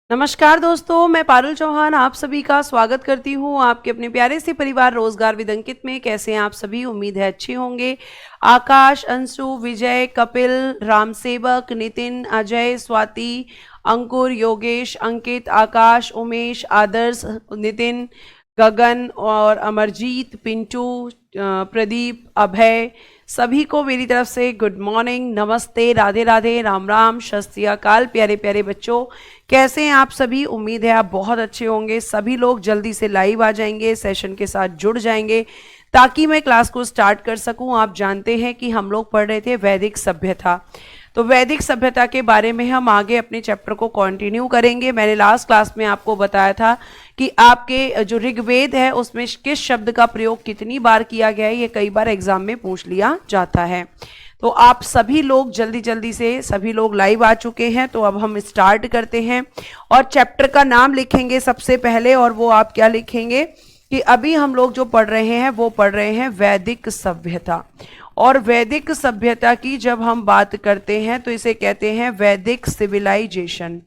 नमस्कार दोस्तों, मैं पारुल चौहान आप सभी का स्वागत करती हूँ आपके अपने प्यारे से परिवार रोजगार विद अंकित में। कैसे हैं आप सभी? उम्मीद है अच्छे होंगे। आकाश, अंशु, विजय, कपिल, रामसेवक, नितिन, अजय, स्वाति, अंकुर, योगेश, अंकित, आकाश, उमेश, आदर्श, नितिन, गगन और अमरजीत, पिंटू, प्रदीप, अभय, सभी को मेरी तरफ से गुड मॉर्निंग, नमस्ते, राधे राधे, राम राम, सत श्री अकाल। प्यारे प्यारे बच्चों, कैसे हैं आप सभी? उम्मीद है आप बहुत अच्छे होंगे। सभी लोग जल्दी से लाइव आ जाएंगे, सेशन के साथ जुड़ जाएंगे ताकि मैं क्लास को स्टार्ट कर सकूं। आप जानते हैं कि हम लोग पढ़ रहे थे वैदिक सभ्यता, तो वैदिक सभ्यता के बारे में हम आगे अपने चैप्टर को कंटिन्यू करेंगे। मैंने लास्ट क्लास में आपको बताया था कि आपके जो ऋग्वेद है उसमें किस शब्द का प्रयोग कितनी बार किया गया है, ये कई बार एग्जाम में पूछ लिया जाता है। तो आप सभी लोग जल्दी जल्दी से सभी लोग लाइव आ चुके हैं, तो अब हम स्टार्ट करते हैं और चैप्टर का नाम लिखेंगे सबसे पहले। और वो आप क्या लिखेंगे कि अभी हम लोग जो पढ़ रहे हैं वो पढ़ रहे हैं वैदिक सभ्यता। और वैदिक सभ्यता की जब हम बात करते हैं तो इसे कहते हैं वैदिक सिविलाइजेशन।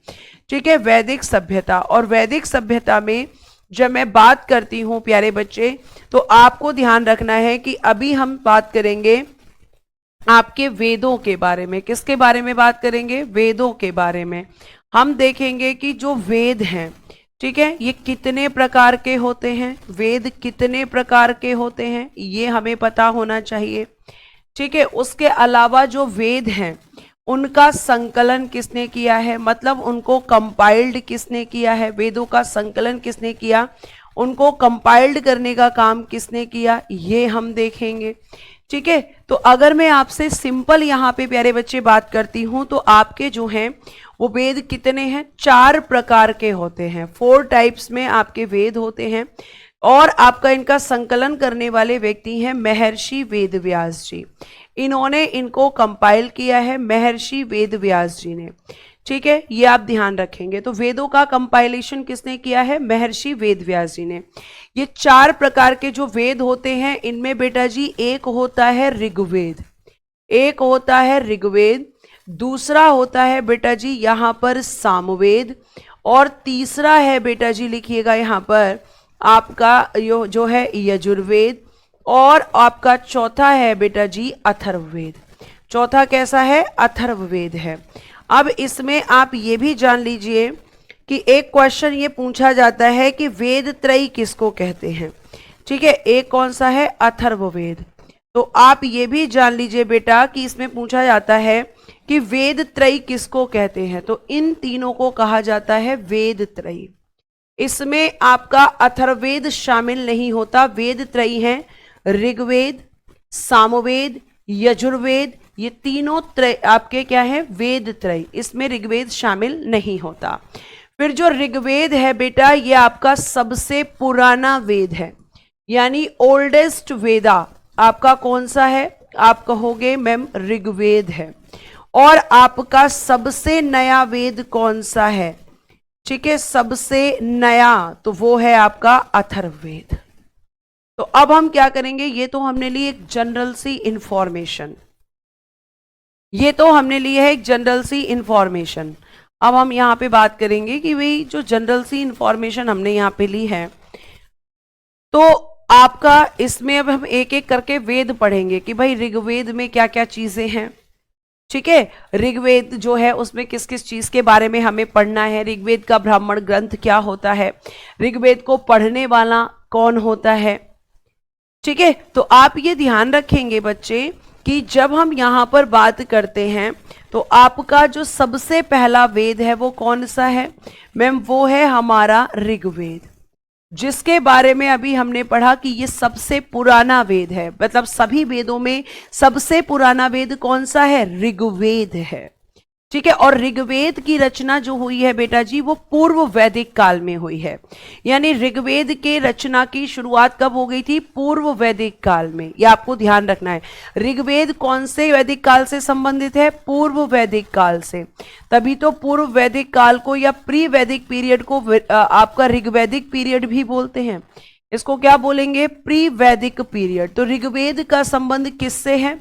ठीक है, वैदिक सभ्यता। और वैदिक सभ्यता में जब मैं बात करती हूँ प्यारे बच्चे, तो आपको ध्यान रखना है कि अभी हम बात करेंगे आपके वेदों के बारे में। किसके बारे में बात करेंगे? वेदों के बारे में। हम देखेंगे कि जो वेद हैं, ठीक है, ये कितने प्रकार के होते हैं, वेद कितने प्रकार के होते हैं, ये हमें पता होना चाहिए। ठीक है, उसके अलावा जो वेद हैं उनका संकलन किसने किया है, मतलब उनको कंपाइल्ड किसने किया है, वेदों का संकलन किसने किया, उनको कंपाइल्ड करने का काम किसने किया, ये हम देखेंगे। ठीक है, तो अगर मैं आपसे सिंपल यहाँ पे प्यारे बच्चे बात करती हूँ तो आपके जो हैं वो वेद कितने हैं? 4 प्रकार के होते हैं। 4 टाइप्स में आपके वेद होते हैं और आपका इनका संकलन करने वाले व्यक्ति हैं महर्षि वेद व्यास जी। इन्होंने इनको कंपाइल किया है, महर्षि वेद व्यास जी ने। ठीक है, ये आप ध्यान रखेंगे। तो वेदों का कंपाइलेशन किसने किया है? महर्षि वेद व्यास जी ने। ये 4 प्रकार के जो वेद होते हैं इनमें बेटा जी एक होता है ऋग्वेद, एक होता है ऋग्वेद, दूसरा होता है बेटा जी यहाँ पर सामवेद, और तीसरा है बेटा जी लिखिएगा यहाँ पर आपका जो है यजुर्वेद, और आपका चौथा है बेटा जी अथर्ववेद। चौथा कैसा है? अथर्ववेद है। अब इसमें आप ये भी जान लीजिए कि एक क्वेश्चन ये पूछा जाता है कि वेद त्रयी किसको कहते हैं। ठीक है, एक कौन सा है? अथर्ववेद। तो आप ये भी जान लीजिए बेटा कि इसमें पूछा जाता है कि वेद त्रयी किसको कहते हैं, तो इन तीनों को कहा जाता है वेद त्रयी। इसमें आपका अथर्ववेद शामिल नहीं होता। वेद त्रयी हैं ऋग्वेद, सामवेद, यजुर्वेद, ये तीनों त्रय आपके क्या है? वेद त्रय। इसमें ऋग्वेद शामिल नहीं होता। फिर जो ऋग्वेद है बेटा ये आपका सबसे पुराना वेद है, यानी ओल्डेस्ट वेदा आपका कौन सा है? आप कहोगे मैम ऋग्वेद है। और आपका सबसे नया वेद कौन सा है? ठीक है, सबसे नया तो वो है आपका अथर्ववेद। तो अब हम क्या करेंगे, ये तो हमने ली एक जनरल सी इंफॉर्मेशन, ये तो हमने ली है एक जनरल सी इंफॉर्मेशन। अब हम यहाँ पे बात करेंगे कि भाई जो जनरल सी इंफॉर्मेशन हमने यहाँ पे ली है, तो आपका इसमें अब हम एक एक करके वेद पढ़ेंगे कि भाई ऋग्वेद में क्या क्या चीजें हैं। ठीक है, ऋग्वेद जो है उसमें किस किस चीज के बारे में हमें पढ़ना है, ऋग्वेद का ब्राह्मण ग्रंथ क्या होता है, ऋग्वेद को पढ़ने वाला कौन होता है। ठीक है, तो आप ये ध्यान रखेंगे बच्चे कि जब हम यहाँ पर बात करते हैं तो आपका जो सबसे पहला वेद है वो कौन सा है? मैम वो है हमारा ऋग्वेद, जिसके बारे में अभी हमने पढ़ा कि ये सबसे पुराना वेद है। मतलब सभी वेदों में सबसे पुराना वेद कौन सा है? ऋग्वेद है। ठीक है, और ऋग्वेद की रचना जो हुई है बेटा जी वो पूर्व वैदिक काल में हुई है। यानी ऋग्वेद के रचना की शुरुआत कब हो गई थी? पूर्व वैदिक काल में। ये आपको ध्यान रखना है। ऋग्वेद कौन से वैदिक काल से संबंधित है? पूर्व वैदिक काल से। तभी तो पूर्व वैदिक काल को या प्री वैदिक पीरियड को आपका ऋग्वैदिक पीरियड भी बोलते हैं। इसको क्या बोलेंगे? प्री वैदिक पीरियड। तो ऋग्वेद का संबंध किससे है?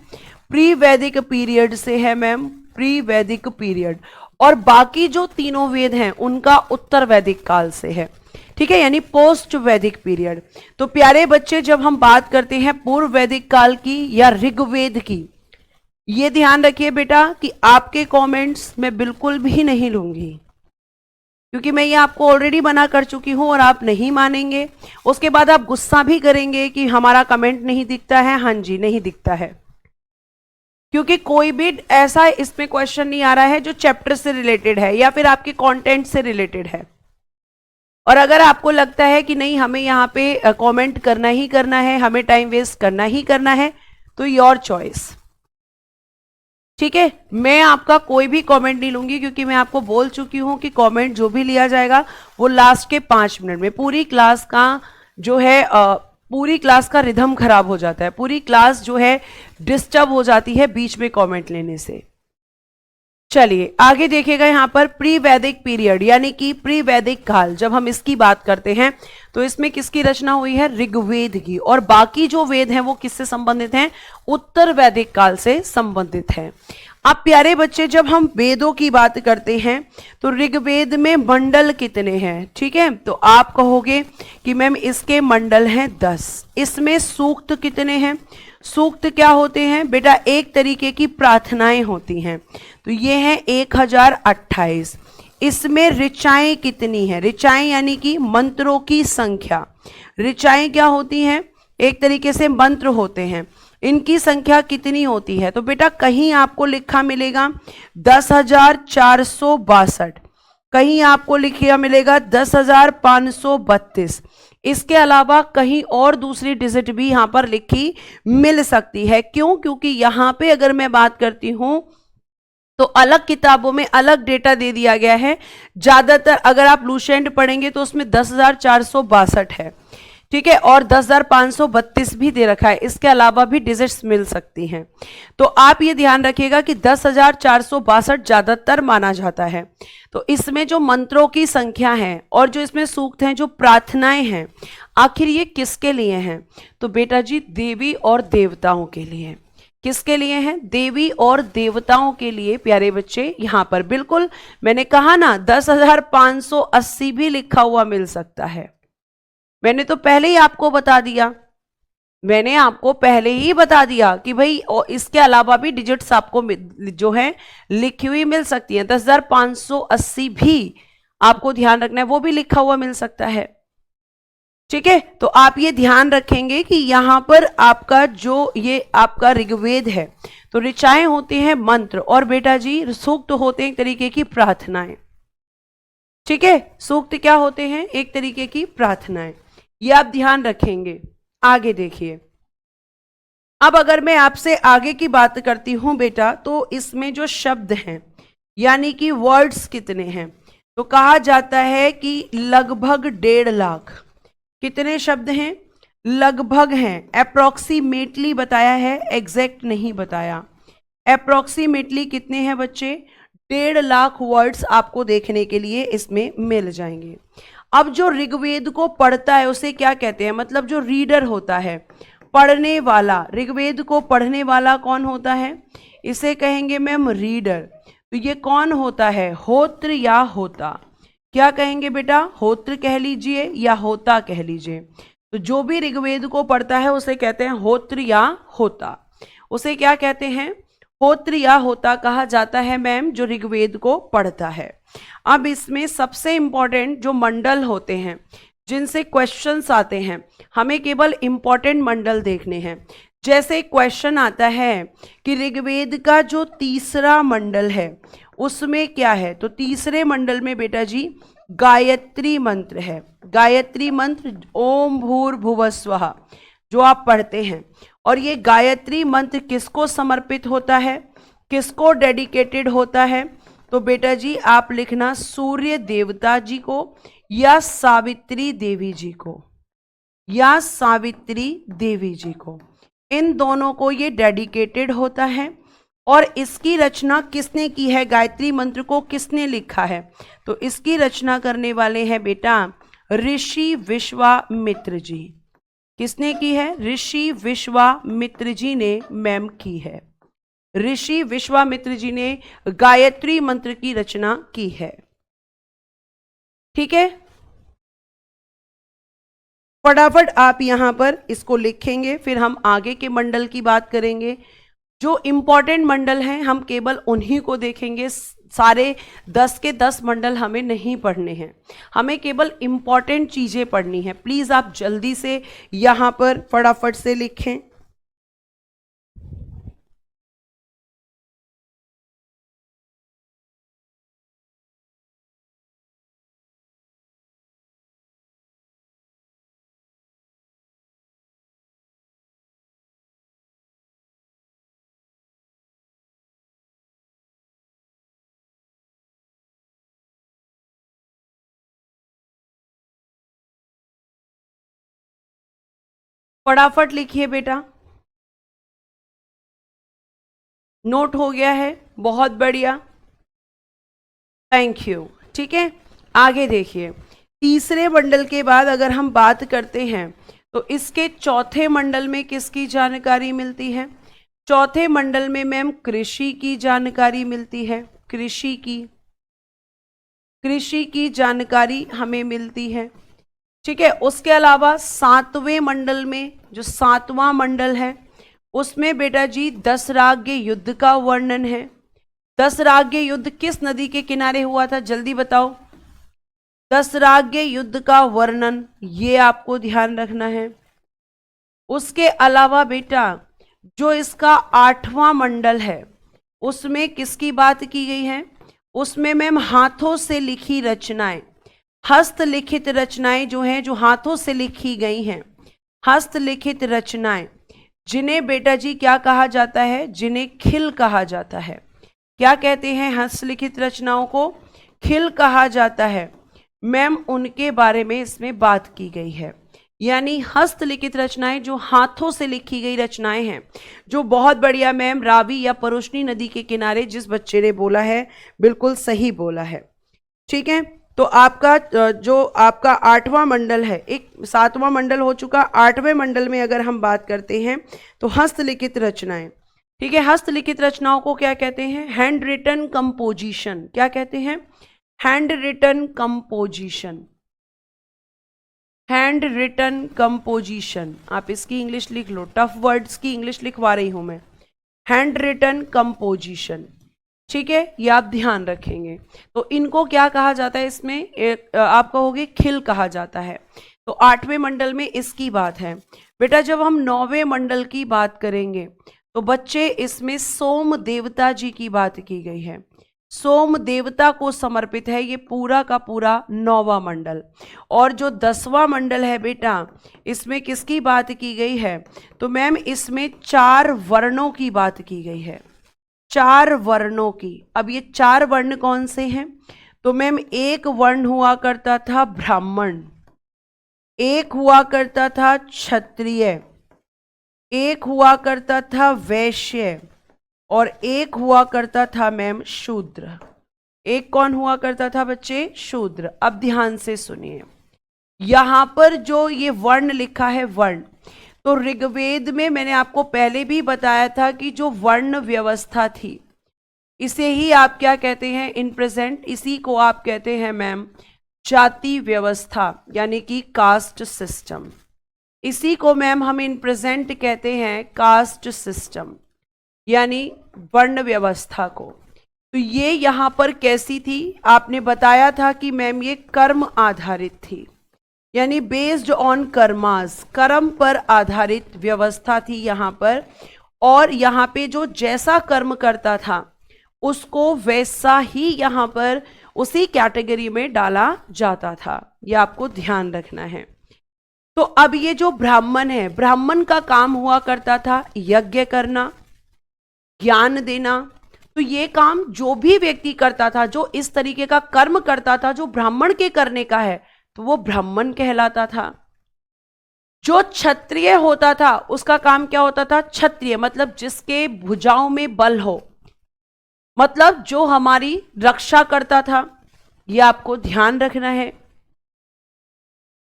प्री वैदिक पीरियड से है मैम, प्री वैदिक पीरियड। और बाकी जो तीनों वेद हैं उनका उत्तर वैदिक काल से है, ठीक है, यानी पोस्ट वैदिक पीरियड। तो प्यारे बच्चे, जब हम बात करते हैं पूर्व वैदिक काल की या ऋग्वेद की, ये ध्यान रखिए बेटा कि आपके कमेंट्स मैं बिल्कुल भी नहीं लूंगी, क्योंकि मैं ये आपको ऑलरेडी मना कर चुकी हूं और आप नहीं मानेंगे। उसके बाद आप गुस्सा भी करेंगे कि हमारा कमेंट नहीं दिखता है। हाँ जी, नहीं दिखता है, क्योंकि कोई भी ऐसा इसमें क्वेश्चन नहीं आ रहा है जो चैप्टर से रिलेटेड है या फिर आपके कंटेंट से रिलेटेड है। और अगर आपको लगता है कि नहीं, हमें यहाँ पे कमेंट करना ही करना है, हमें टाइम वेस्ट करना ही करना है, तो योर चॉइस, ठीक है। मैं आपका कोई भी कमेंट नहीं लूंगी, क्योंकि मैं आपको बोल चुकी हूं कि कमेंट जो भी लिया जाएगा वो लास्ट के 5 मिनट में। पूरी क्लास का जो है पूरी क्लास का रिदम खराब हो जाता है, पूरी क्लास जो है डिस्टर्ब हो जाती है बीच में कमेंट लेने से। चलिए आगे देखिएगा, यहां पर प्री वैदिक पीरियड यानी कि प्री वैदिक काल, जब हम इसकी बात करते हैं तो इसमें किसकी रचना हुई है? ऋग्वेद की। और बाकी जो वेद हैं वो किससे संबंधित हैं? उत्तर वैदिक काल से संबंधित हैं। अब प्यारे बच्चे, जब हम वेदों की बात करते हैं तो ऋग्वेद में मंडल कितने हैं? ठीक है, तो आप कहोगे कि मैम इसके मंडल हैं 10। इसमें सूक्त कितने हैं? सूक्त क्या होते हैं बेटा? एक तरीके की प्रार्थनाएं होती हैं, तो ये है 1028। इसमें ऋचाएं कितनी है? ऋचाएं यानी कि मंत्रों की संख्या। ऋचाएं क्या होती हैं? एक तरीके से मंत्र होते हैं, इनकी संख्या कितनी होती है? तो बेटा कहीं आपको लिखा मिलेगा 10,462, कहीं आपको लिखा मिलेगा 10,532। इसके अलावा कहीं और दूसरी डिजिट भी यहां पर लिखी मिल सकती है। क्यों? क्योंकि यहां पे अगर मैं बात करती हूं तो अलग किताबों में अलग डेटा दे दिया गया है। ज्यादातर अगर आप लूसेंट पढ़ेंगे तो उसमें 10,462 है, ठीक है, और 10,532 भी दे रखा है। इसके अलावा भी डिजिट्स मिल सकती हैं, तो आप ये ध्यान रखिएगा कि 10,462 ज्यादातर माना जाता है। तो इसमें जो मंत्रों की संख्या है और जो इसमें सूक्त हैं, जो प्रार्थनाएं हैं, आखिर ये किसके लिए हैं? तो बेटा जी देवी और देवताओं के लिए। किसके लिए हैं? देवी और देवताओं के लिए प्यारे बच्चे। यहां पर बिल्कुल मैंने कहा ना 10,580 भी लिखा हुआ मिल सकता है। मैंने तो पहले ही आपको बता दिया, मैंने आपको पहले ही बता दिया कि भाई इसके अलावा भी डिजिट्स आपको जो है लिखी हुई मिल सकती है। 10,580 भी आपको ध्यान रखना है, वो भी लिखा हुआ मिल सकता है, ठीक है। तो आप ये ध्यान रखेंगे कि यहां पर आपका जो ये आपका ऋग्वेद है तो ऋचाएं होती हैं मंत्र, और बेटा जी सूक्त होते हैं एक तरीके की प्रार्थनाएं, ठीक है। सूक्त क्या होते हैं? एक तरीके की प्रार्थनाएं, ये आप ध्यान रखेंगे। आगे देखिए, अब अगर मैं आपसे आगे की बात करती हूं बेटा, तो इसमें जो शब्द हैं यानी कि वर्ड्स कितने हैं? तो कहा जाता है कि लगभग 1.5 लाख। कितने शब्द हैं? लगभग हैं, अप्रोक्सीमेटली बताया है, एग्जैक्ट नहीं बताया। अप्रोक्सीमेटली कितने हैं बच्चे? 1.5 लाख वर्ड्स आपको देखने के लिए इसमें मिल जाएंगे। अब जो ऋग्वेद को पढ़ता है उसे क्या कहते हैं? मतलब जो रीडर होता है, पढ़ने वाला, ऋग्वेद को पढ़ने वाला कौन होता है? इसे कहेंगे मैम रीडर। तो ये कौन होता है? होत्र या होता। क्या कहेंगे बेटा? होत्र कह लीजिए या होता कह लीजिए। तो जो भी ऋग्वेद को पढ़ता है उसे कहते हैं होत्र या होता। उसे क्या कहते हैं? होत्र या होता कहा जाता है मैम, जो ऋग्वेद को पढ़ता है। अब इसमें सबसे इंपॉर्टेंट जो मंडल होते हैं जिनसे क्वेश्चंस आते हैं, हमें केवल इंपॉर्टेंट मंडल देखने हैं। जैसे क्वेश्चन आता है कि ऋग्वेद का जो तीसरा मंडल है उसमें क्या है? तो तीसरे मंडल में बेटा जी गायत्री मंत्र है। गायत्री मंत्र ओम भूर्भुवः स्वः जो आप पढ़ते हैं, और ये गायत्री मंत्र किसको समर्पित होता है, किसको डेडिकेटेड होता है? तो बेटा जी आप लिखना सूर्य देवता जी को या सावित्री देवी जी को, या सावित्री देवी जी को, इन दोनों को ये डेडिकेटेड होता है। और इसकी रचना किसने की है? गायत्री मंत्र को किसने लिखा है? तो इसकी रचना करने वाले हैं बेटा ऋषि विश्वामित्र जी। किसने की है? ऋषि विश्वामित्र जी ने मैम की है। ऋषि विश्वामित्र जी ने गायत्री मंत्र की रचना की है। ठीक है, फटाफट आप यहां पर इसको लिखेंगे, फिर हम आगे के मंडल की बात करेंगे। जो इंपॉर्टेंट मंडल हैं हम केवल उन्हीं को देखेंगे, सारे 10 के 10 मंडल हमें नहीं पढ़ने हैं, हमें केवल इंपॉर्टेंट चीजें पढ़नी है। प्लीज आप जल्दी से यहां पर फटाफट से लिखें। फटाफट लिखिए बेटा। नोट हो गया है, बहुत बढ़िया, थैंक यू। ठीक है, आगे देखिए, तीसरे मंडल के बाद अगर हम बात करते हैं तो इसके चौथे मंडल में किसकी जानकारी मिलती है? चौथे मंडल में मैम कृषि की जानकारी मिलती है, कृषि की जानकारी हमें मिलती है। ठीक है, उसके अलावा सातवें मंडल में, जो सातवां मंडल है, उसमें बेटा जी दशराग्य युद्ध का वर्णन है। दशराग्य युद्ध किस नदी के किनारे हुआ था, जल्दी बताओ। दशराग्य युद्ध का वर्णन, ये आपको ध्यान रखना है। उसके अलावा बेटा जो इसका आठवां मंडल है उसमें किसकी बात की गई है? उसमें मैम हाथों से लिखी रचनाएं, हस्तलिखित रचनाएं जो हैं, जो हाथों से लिखी गई हैं, हस्तलिखित रचनाएं, जिन्हें बेटा जी क्या कहा जाता है? जिन्हें खिल कहा जाता है। क्या कहते हैं? हस्तलिखित रचनाओं को खिल कहा जाता है। मैम उनके बारे में इसमें बात की गई है, यानी हस्तलिखित रचनाएं जो हाथों से लिखी गई रचनाएं हैं, जो बहुत बढ़िया मैम रावी या परुष्णी नदी के किनारे, जिस बच्चे ने बोला है बिल्कुल सही बोला है। ठीक है, तो आपका जो आपका आठवां मंडल है, एक सातवां मंडल हो चुका, आठवें मंडल में अगर हम बात करते हैं तो हस्तलिखित रचनाएं। ठीक है, हस्तलिखित रचनाओं को क्या कहते हैं? Handwritten composition. क्या कहते हैं? Handwritten composition, handwritten composition. आप इसकी इंग्लिश लिख लो, टफ वर्ड्स की इंग्लिश लिखवा रही हूं मैं। हैंड रिटन कंपोजिशन, ठीक है, ये आप ध्यान रखेंगे। तो इनको क्या कहा जाता है? इसमें आप कहोगे खिल कहा जाता है। तो आठवें मंडल में इसकी बात है। बेटा जब हम नौवें मंडल की बात करेंगे तो बच्चे इसमें सोम देवता जी की बात की गई है। सोम देवता को समर्पित है ये पूरा का पूरा नौवां मंडल। और जो 10वां मंडल है बेटा, इसमें किसकी बात की गई है? तो मैम इसमें 4 वर्णों की बात की गई है, 4 वर्णों की। अब ये 4 वर्ण कौन से हैं? तो मैम एक वर्ण हुआ करता था ब्राह्मण, एक हुआ करता था क्षत्रिय, एक हुआ करता था वैश्य, और एक हुआ करता था मैम शूद्र। एक कौन हुआ करता था बच्चे? शूद्र। अब ध्यान से सुनिए, यहां पर जो ये वर्ण लिखा है वर्ण, तो ऋग्वेद में मैंने आपको पहले भी बताया था कि जो वर्ण व्यवस्था थी, इसे ही आप क्या कहते हैं इन प्रेजेंट? इसी को आप कहते हैं मैम जाति व्यवस्था, यानी कि कास्ट सिस्टम। इसी को मैम हम इन प्रेजेंट कहते हैं कास्ट सिस्टम, यानी वर्ण व्यवस्था को। तो ये यहां पर कैसी थी? आपने बताया था कि मैम ये कर्म आधारित थी, यानी बेस्ड ऑन कर्मास, कर्म पर आधारित व्यवस्था थी यहाँ पर। और यहाँ पे जो जैसा कर्म करता था उसको वैसा ही यहाँ पर उसी कैटेगरी में डाला जाता था, ये आपको ध्यान रखना है। तो अब ये जो ब्राह्मण है, ब्राह्मण का काम हुआ करता था यज्ञ करना, ज्ञान देना। तो ये काम जो भी व्यक्ति करता था, जो इस तरीके का कर्म करता था जो ब्राह्मण के करने का है, तो वो ब्राह्मण कहलाता था। जो क्षत्रिय होता था उसका काम क्या होता था? क्षत्रिय, मतलब जिसके भुजाओं में बल हो, मतलब जो हमारी रक्षा करता था, ये आपको ध्यान रखना है।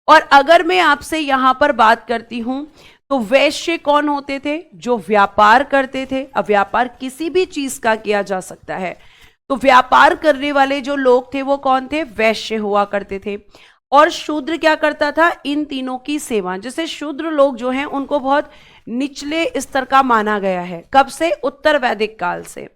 और अगर मैं आपसे यहां पर बात करती हूं तो वैश्य कौन होते थे? जो व्यापार करते थे। अब व्यापार किसी भी चीज का किया जा सकता है, तो व्यापार करने वाले जो लोग थे वो कौन थे? वैश्य हुआ करते थे। और शूद्र क्या करता था? इन तीनों की सेवा। जैसे शूद्र लोग जो हैं उनको बहुत निचले स्तर का माना गया है। कब से? उत्तर वैदिक काल से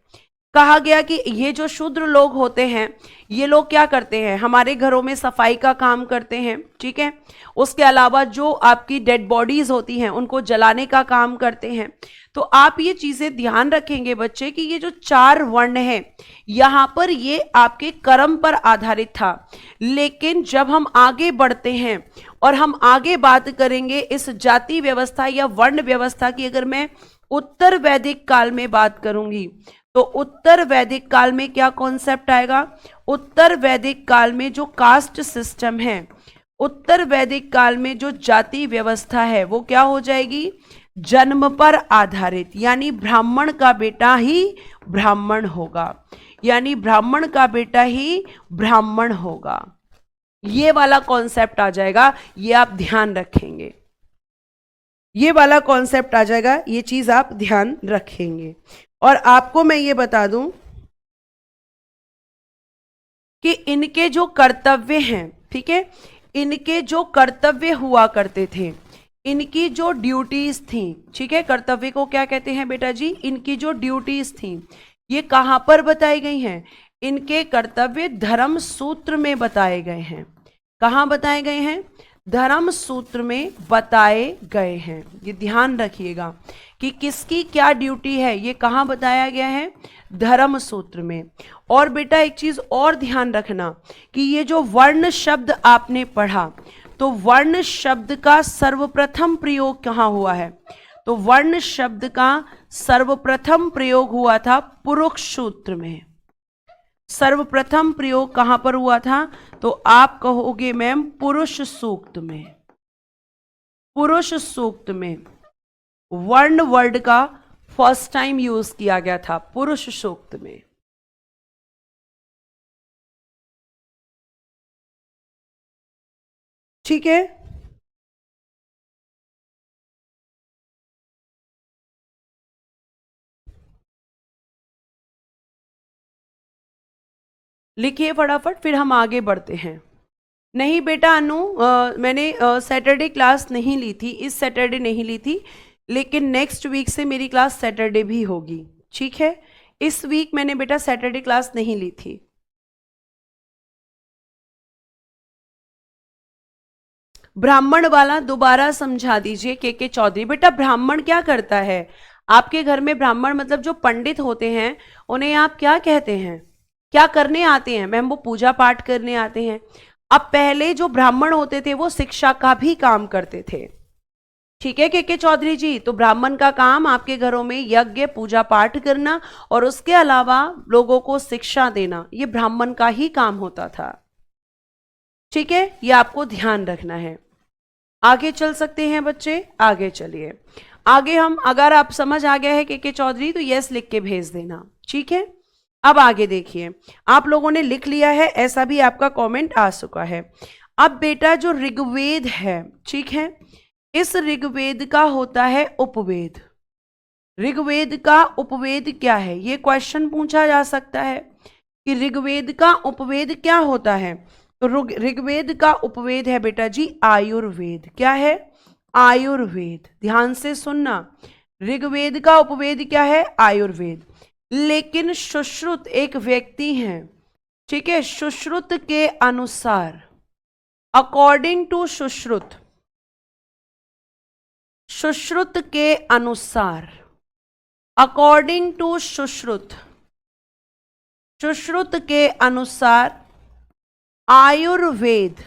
कहा गया कि ये जो शूद्र लोग होते हैं ये लोग क्या करते हैं? हमारे घरों में सफाई का काम करते हैं, ठीक है। उसके अलावा जो आपकी डेड बॉडीज होती हैं उनको जलाने का काम करते हैं। तो आप ये चीजें ध्यान रखेंगे बच्चे कि ये जो 4 वर्ण है यहां पर ये आपके कर्म पर आधारित था। लेकिन जब हम आगे बढ़ते हैं और हम आगे बात करेंगे इस जाति व्यवस्था या वर्ण व्यवस्था की, अगर मैं उत्तर वैदिक काल में बात करूंगी तो उत्तर वैदिक काल में क्या कॉन्सेप्ट आएगा? उत्तर वैदिक काल में जो कास्ट सिस्टम है, उत्तर वैदिक काल में जो जाति व्यवस्था है वो क्या हो जाएगी? जन्म पर आधारित, यानी ब्राह्मण का बेटा ही ब्राह्मण होगा, यानी ब्राह्मण का बेटा ही ब्राह्मण होगा। ये वाला कॉन्सेप्ट आ जाएगा, ये आप ध्यान रखेंगे। ये वाला कॉन्सेप्ट आ जाएगा, ये चीज आप ध्यान रखेंगे। और आपको मैं ये बता दूं कि इनके जो कर्तव्य हैं, ठीक है, इनके जो कर्तव्य हुआ करते थे, इनकी जो ड्यूटीज थी, ठीक है, कर्तव्य को क्या कहते हैं बेटा जी? इनकी जो ड्यूटीज थी ये कहां पर बताई गई हैं? इनके कर्तव्य धर्म सूत्र में बताए गए हैं। कहां बताए गए हैं? धर्म सूत्र में बताए गए हैं। ये ध्यान रखिएगा कि किसकी क्या ड्यूटी है, ये कहां बताया गया है? धर्म सूत्र में। और बेटा एक चीज और ध्यान रखना कि ये जो वर्ण शब्द आपने पढ़ा, तो वर्ण शब्द का सर्वप्रथम प्रयोग कहां हुआ है? तो वर्ण शब्द का सर्वप्रथम प्रयोग हुआ था पुरुष सूत्र में। सर्वप्रथम प्रयोग कहां पर हुआ था? तो आप कहोगे मैम पुरुष सूक्त में। पुरुष सूक्त में वर्ण वर्ड का फर्स्ट टाइम यूज किया गया था, पुरुष सूक्त में। ठीक है, लिखिए फटाफट, फिर हम आगे बढ़ते हैं। नहीं बेटा अनु, मैंने सैटरडे क्लास नहीं ली थी, इस सैटरडे नहीं ली थी, लेकिन नेक्स्ट वीक से मेरी क्लास सैटरडे भी होगी, ठीक है। इस वीक मैंने बेटा सैटरडे क्लास नहीं ली थी। ब्राह्मण वाला दोबारा समझा दीजिए के चौधरी। बेटा ब्राह्मण क्या करता है? आपके घर में ब्राह्मण मतलब जो पंडित होते हैं उन्हें आप क्या कहते हैं? क्या करने आते हैं? मैम वो पूजा पाठ करने आते हैं। अब पहले जो ब्राह्मण होते थे वो शिक्षा का भी काम करते थे, ठीक है के चौधरी जी। तो ब्राह्मण का काम आपके घरों में यज्ञ पूजा पाठ करना और उसके अलावा लोगों को शिक्षा देना, ये ब्राह्मण का ही काम होता था, ठीक है। ये आपको ध्यान रखना है। आगे चल सकते हैं बच्चे, आगे चलिए। आगे हम, अगर आप समझ आ गया है के चौधरी तो यस लिख के भेज देना, ठीक है। अब आगे देखिए, आप लोगों ने लिख लिया है, ऐसा भी आपका कमेंट आ चुका है। अब बेटा जो ऋग्वेद है, ठीक है, इस ऋग्वेद का होता है उपवेद। ऋग्वेद का उपवेद क्या है? ये क्वेश्चन पूछा जा सकता है कि ऋग्वेद का उपवेद क्या होता है। तो ऋग्वेद का उपवेद है बेटा जी आयुर्वेद। क्या है? आयुर्वेद। ध्यान से सुनना, ऋग्वेद का उपवेद क्या है? आयुर्वेद। लेकिन सुश्रुत एक व्यक्ति हैं, ठीक है, सुश्रुत के अनुसार, अकॉर्डिंग टू सुश्रुत, सुश्रुत के अनुसार, अकॉर्डिंग टू सुश्रुत, सुश्रुत के अनुसार आयुर्वेद,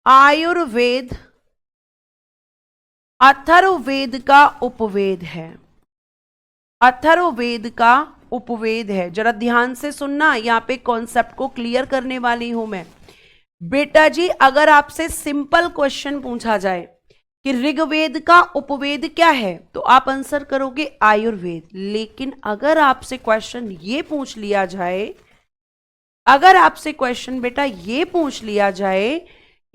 आयुर्वेद अथर्ववेद का उपवेद है। अथर्ववेद का उपवेद है। जरा ध्यान से सुनना, यहां पे कॉन्सेप्ट को क्लियर करने वाली हूं मैं। बेटा जी अगर आपसे सिंपल क्वेश्चन पूछा जाए कि ऋग्वेद का उपवेद क्या है, तो आप आंसर करोगे आयुर्वेद। लेकिन अगर आपसे क्वेश्चन ये पूछ लिया जाए, अगर आपसे क्वेश्चन बेटा ये पूछ लिया जाए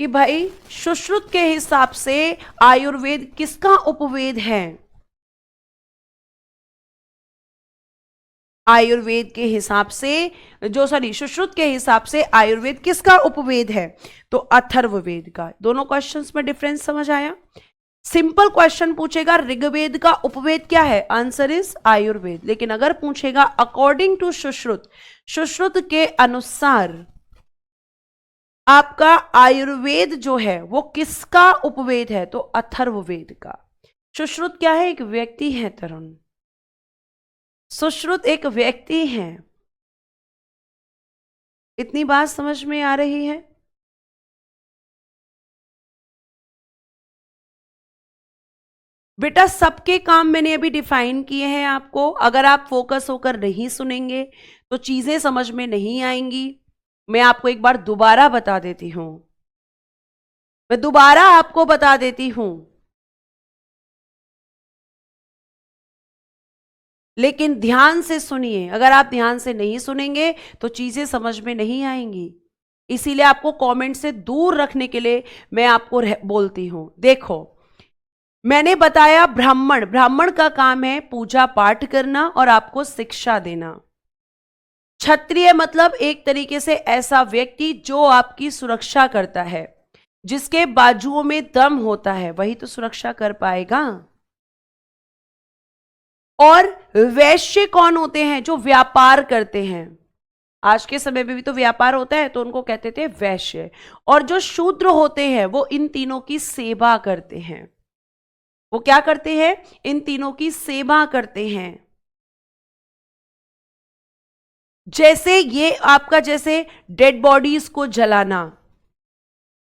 कि भाई सुश्रुत के हिसाब से आयुर्वेद किसका उपवेद है? आयुर्वेद के हिसाब से सुश्रुत के हिसाब से आयुर्वेद किसका उपवेद है? तो अथर्ववेद का। दोनों क्वेश्चंस में डिफरेंस समझ आया? सिंपल क्वेश्चन पूछेगा ऋग्वेद का उपवेद क्या है, आंसर इज आयुर्वेद। लेकिन अगर पूछेगा अकॉर्डिंग टू सुश्रुत, सुश्रुत के अनुसार आपका आयुर्वेद जो है वो किसका उपवेद है, तो अथर्ववेद का। सुश्रुत क्या है? एक व्यक्ति है तरुण, सुश्रुत एक व्यक्ति है। इतनी बात समझ में आ रही है? बेटा सबके काम मैंने अभी डिफाइन किए हैं आपको। अगर आप फोकस होकर नहीं सुनेंगे तो चीजें समझ में नहीं आएंगी। मैं आपको एक बार दोबारा बता देती हूं, मैं दोबारा आपको बता देती हूं, लेकिन ध्यान से सुनिए। अगर आप ध्यान से नहीं सुनेंगे तो चीजें समझ में नहीं आएंगी। इसीलिए आपको कमेंट से दूर रखने के लिए मैं आपको बोलती हूं। देखो, मैंने बताया ब्राह्मण, ब्राह्मण का काम है पूजा पाठ करना और आपको शिक्षा देना। क्षत्रिय मतलब एक तरीके से ऐसा व्यक्ति जो आपकी सुरक्षा करता है, जिसके बाजुओं में दम होता है, वही तो सुरक्षा कर पाएगा। और वैश्य कौन होते हैं? जो व्यापार करते हैं। आज के समय में भी तो व्यापार होता है, तो उनको कहते थे वैश्य। और जो शूद्र होते हैं वो इन तीनों की सेवा करते हैं। वो क्या करते हैं? इन तीनों की सेवा करते हैं। जैसे ये आपका, जैसे डेड बॉडीज को जलाना,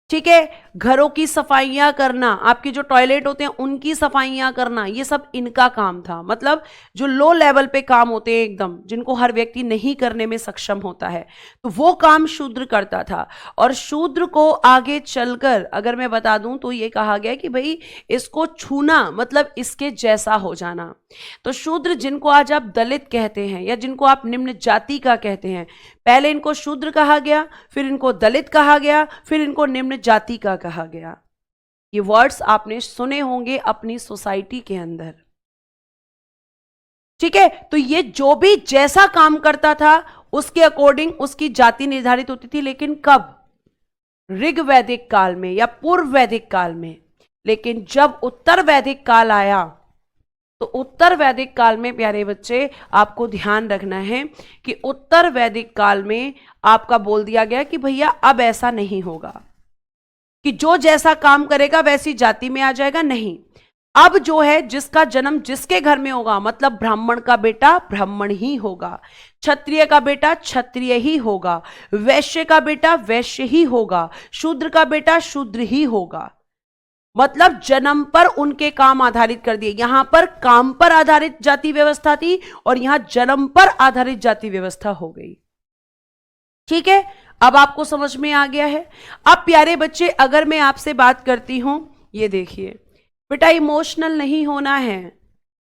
ठीक है, घरों की सफाइयां करना, आपके जो टॉयलेट होते हैं उनकी सफाइयां करना, ये सब इनका काम था। मतलब जो लो लेवल पे काम होते हैं एकदम, जिनको हर व्यक्ति नहीं करने में सक्षम होता है, तो वो काम शूद्र करता था। और शूद्र को आगे चलकर अगर मैं बता दूं तो ये कहा गया कि भाई इसको छूना मतलब इसके जैसा हो जाना। तो शूद्र, जिनको आज आप दलित कहते हैं या जिनको आप निम्न जाति का कहते हैं, पहले इनको शूद्र कहा गया, फिर इनको दलित कहा गया, फिर इनको निम्न जाति का कहा गया। ये वर्ड्स आपने सुने होंगे अपनी सोसाइटी के अंदर, ठीक है। तो ये जो भी जैसा काम करता था उसके अकॉर्डिंग उसकी जाति निर्धारित होती थी। लेकिन कब? ऋग वैदिक काल में या पूर्व वैदिक काल में। लेकिन जब उत्तर वैदिक काल आया, तो उत्तर वैदिक काल में प्यारे बच्चे आपको ध्यान रखना है कि उत्तर वैदिक काल में आपका बोल दिया गया कि भैया अब ऐसा नहीं होगा कि जो जैसा काम करेगा वैसी जाति में आ जाएगा। नहीं, अब जो है जिसका जन्म जिसके घर में होगा, मतलब ब्राह्मण का बेटा ब्राह्मण ही होगा, क्षत्रिय का बेटा क्षत्रिय ही होगा, वैश्य का बेटा वैश्य ही होगा, शूद्र का बेटा शूद्र ही होगा। मतलब जन्म पर उनके काम आधारित कर दिए। यहां पर काम पर आधारित जाति व्यवस्था थी और यहां जन्म पर आधारित जाति व्यवस्था हो गई। ठीक है, अब आपको समझ में आ गया है। अब प्यारे बच्चे, अगर मैं आपसे बात करती हूं, ये देखिए बेटा, इमोशनल नहीं होना है।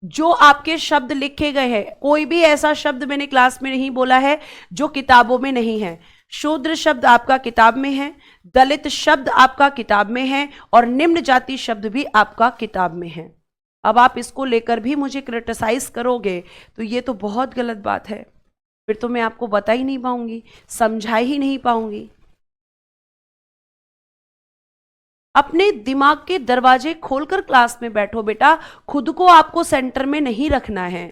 जो आपके शब्द लिखे गए हैं, कोई भी ऐसा शब्द मैंने क्लास में नहीं बोला है जो किताबों में नहीं है। शूद्र शब्द आपका किताब में है, दलित शब्द आपका किताब में है, और निम्न जाति शब्द भी आपका किताब में है। अब आप इसको लेकर भी मुझे क्रिटिसाइज करोगे तो ये तो बहुत गलत बात है। फिर तो मैं आपको बता ही नहीं पाऊंगी, समझा ही नहीं पाऊंगी। अपने दिमाग के दरवाजे खोलकर क्लास में बैठो बेटा। खुद को आपको सेंटर में नहीं रखना है।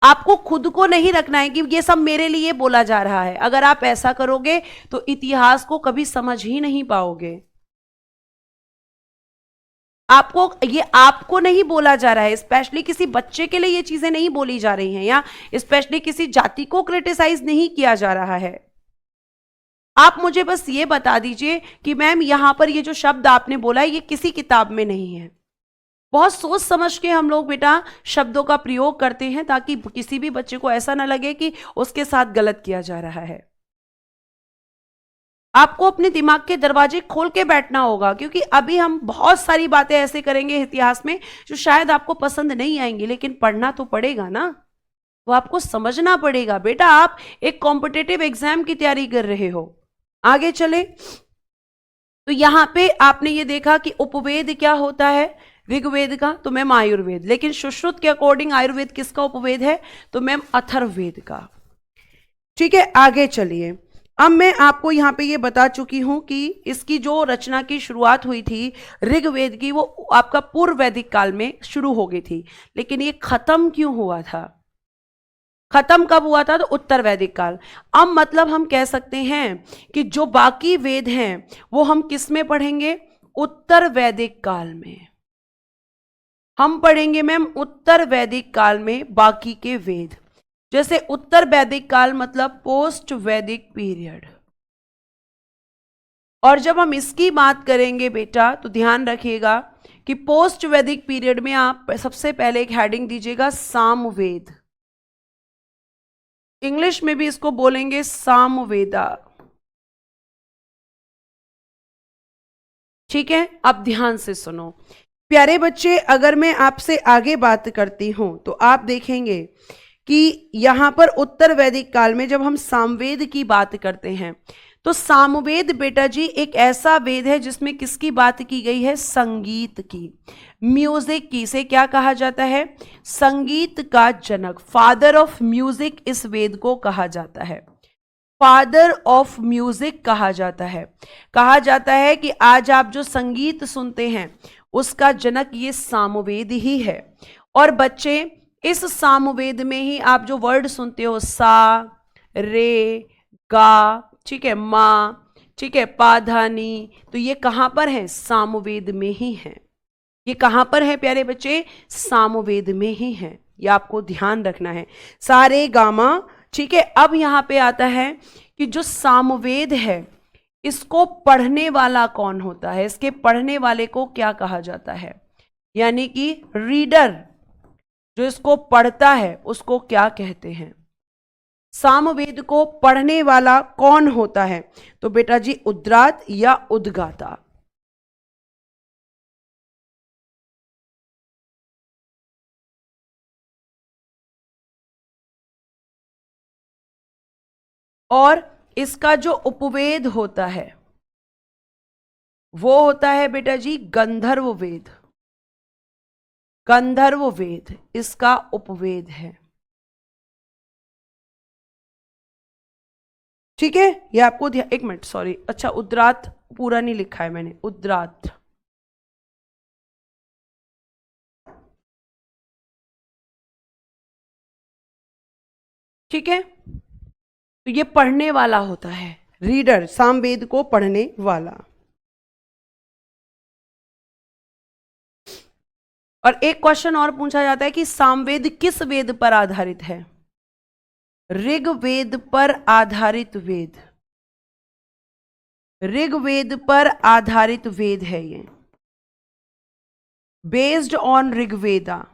आपको खुद को नहीं रखना है कि ये सब मेरे लिए बोला जा रहा है। अगर आप ऐसा करोगे तो इतिहास को कभी समझ ही नहीं पाओगे। आपको नहीं बोला जा रहा है, स्पेशली किसी बच्चे के लिए ये चीजें नहीं बोली जा रही हैं, या स्पेशली किसी जाति को क्रिटिसाइज नहीं किया जा रहा है। आप मुझे बस ये बता दीजिए कि मैम यहां पर ये जो शब्द आपने बोला है ये किसी किताब में नहीं है। बहुत सोच समझ के हम लोग बेटा शब्दों का प्रयोग करते हैं ताकि किसी भी बच्चे को ऐसा ना लगे कि उसके साथ गलत किया जा रहा है। आपको अपने दिमाग के दरवाजे खोल के बैठना होगा, क्योंकि अभी हम बहुत सारी बातें ऐसे करेंगे इतिहास में जो शायद आपको पसंद नहीं आएंगी, लेकिन पढ़ना तो पड़ेगा ना, वो आपको समझना पड़ेगा। बेटा आप एक कॉम्पिटिटिव एग्जाम की तैयारी कर रहे हो। आगे चले, तो यहां पे आपने ये देखा कि उपवेद क्या होता है, ऋग्वेद का, तो मैम आयुर्वेद। लेकिन सुश्रुत के अकॉर्डिंग आयुर्वेद किसका उपवेद है, तो मैम अथर्ववेद का। ठीक है, आगे चलिए। अब मैं आपको यहां पे ये बता चुकी हूं कि इसकी जो रचना की शुरुआत हुई थी ऋग्वेद की, वो आपका पूर्व वैदिक काल में शुरू हो गई थी। लेकिन ये खत्म क्यों हुआ था, खत्म कब हुआ था, तो उत्तर वैदिक काल। अब मतलब हम कह सकते हैं कि जो बाकी वेद हैं वो हम किस में पढ़ेंगे, उत्तर वैदिक काल में। हम पढ़ेंगे मैम उत्तर वैदिक काल में बाकी के वेद। जैसे उत्तर वैदिक काल मतलब पोस्ट वैदिक पीरियड। और जब हम इसकी बात करेंगे बेटा तो ध्यान रखिएगा कि पोस्ट वैदिक पीरियड में आप सबसे पहले एक हेडिंग दीजिएगा सामवेद। इंग्लिश में भी इसको बोलेंगे सामवेदा। ठीक है, अब ध्यान से सुनो प्यारे बच्चे। अगर मैं आपसे आगे बात करती हूं तो आप देखेंगे कि यहां पर उत्तर वैदिक काल में जब हम सामवेद की बात करते हैं तो सामवेद बेटा जी एक ऐसा वेद है जिसमें किसकी बात की गई है, संगीत की, म्यूजिक की। इसे क्या कहा जाता है, संगीत का जनक, फादर ऑफ म्यूजिक इस वेद को कहा जाता है, फादर ऑफ म्यूजिक कहा जाता है। कहा जाता है कि आज आप जो संगीत सुनते हैं उसका जनक ये सामवेद ही है। और बच्चे इस सामवेद में ही आप जो वर्ड सुनते हो सा, रे, गा, ठीक है, मा, ठीक है, पाधानी, तो ये कहां पर है, सामवेद में ही है। ये कहां पर है प्यारे बच्चे, सामवेद में ही है। ये आपको ध्यान रखना है, सारे गामा। ठीक है, अब यहां पे आता है कि जो सामवेद है इसको पढ़ने वाला कौन होता है, इसके पढ़ने वाले को क्या कहा जाता है, यानी कि रीडर जो इसको पढ़ता है उसको क्या कहते हैं, सामवेद को पढ़ने वाला कौन होता है, तो बेटा जी उद्रात या उद्गाता। और इसका जो उपवेद होता है वो होता है बेटा जी गंधर्व वेद। गंधर्व वेद इसका उपवेद है। ठीक है, ये आपको एक मिनट, सॉरी, अच्छा उद्रात पूरा नहीं लिखा है मैंने, उद्रात। ठीक है, तो ये पढ़ने वाला होता है, रीडर, सामवेद को पढ़ने वाला। और एक क्वेश्चन और पूछा जाता है कि सामवेद किस वेद पर आधारित है, ऋग्वेद पर आधारित वेद, ऋग्वेद पर आधारित वेद है ये, बेस्ड ऑन ऋग्वेदा।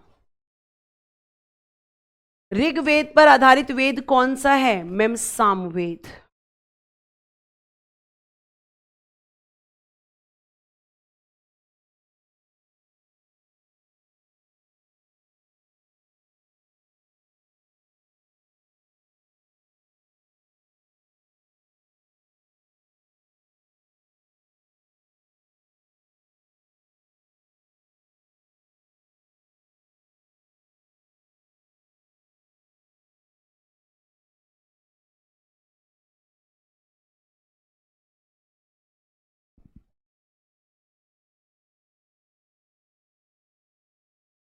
ऋग्वेद पर आधारित वेद कौन सा है मैम, सामवेद।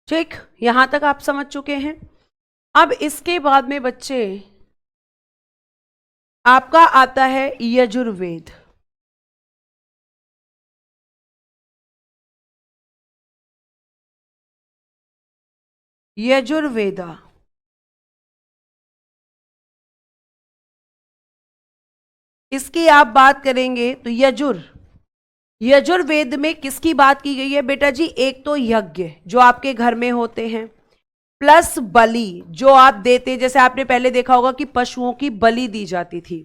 ठीक, यहां तक आप समझ चुके हैं। अब इसके बाद में बच्चे आपका आता है यजुर्वेद। यजुर्वेदा इसकी आप बात करेंगे तो यजुर्वेद में किसकी बात की गई है बेटा जी, एक तो यज्ञ जो आपके घर में होते हैं, प्लस बलि जो आप देते, जैसे आपने पहले देखा होगा कि पशुओं की बलि दी जाती थी।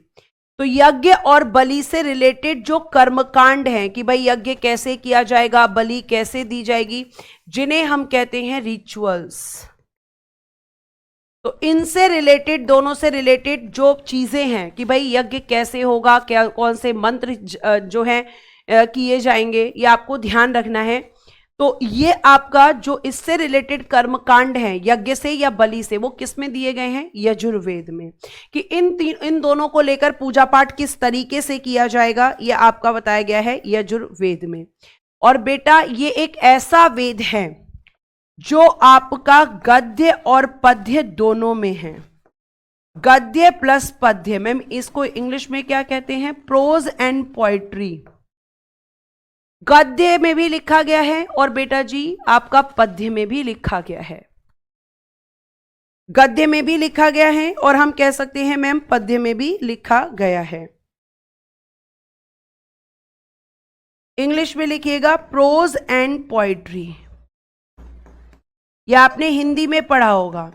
तो यज्ञ और बलि से रिलेटेड जो कर्मकांड हैं कि भाई यज्ञ कैसे किया जाएगा, बलि कैसे दी जाएगी, जिन्हें हम कहते हैं रिचुअल्स। तो इनसे रिलेटेड, दोनों से रिलेटेड जो चीजें हैं कि भाई यज्ञ कैसे होगा, क्या कौन से मंत्र जो हैं किए जाएंगे, ये आपको ध्यान रखना है। तो ये आपका जो इससे रिलेटेड कर्मकांड है यज्ञ से या बलि से, वो किस में दिए गए हैं? यजुर्वेद में। कि इन दोनों को लेकर पूजा पाठ किस तरीके से किया जाएगा, ये आपका बताया गया है यजुर्वेद में। और बेटा ये एक ऐसा वेद है जो आपका गद्य और पद्य दोनों में है। गद्य प्लस पद्य, मैम इसको इंग्लिश में क्या कहते हैं? Prose and poetry. गद्य में भी लिखा गया है और बेटा जी आपका पद्य में भी लिखा गया है। गद्य में भी लिखा गया है और हम कह सकते हैं मैम पद्य में भी लिखा गया है। इंग्लिश में लिखिएगा प्रोज एंड पोएट्री, यह आपने हिंदी में पढ़ा होगा।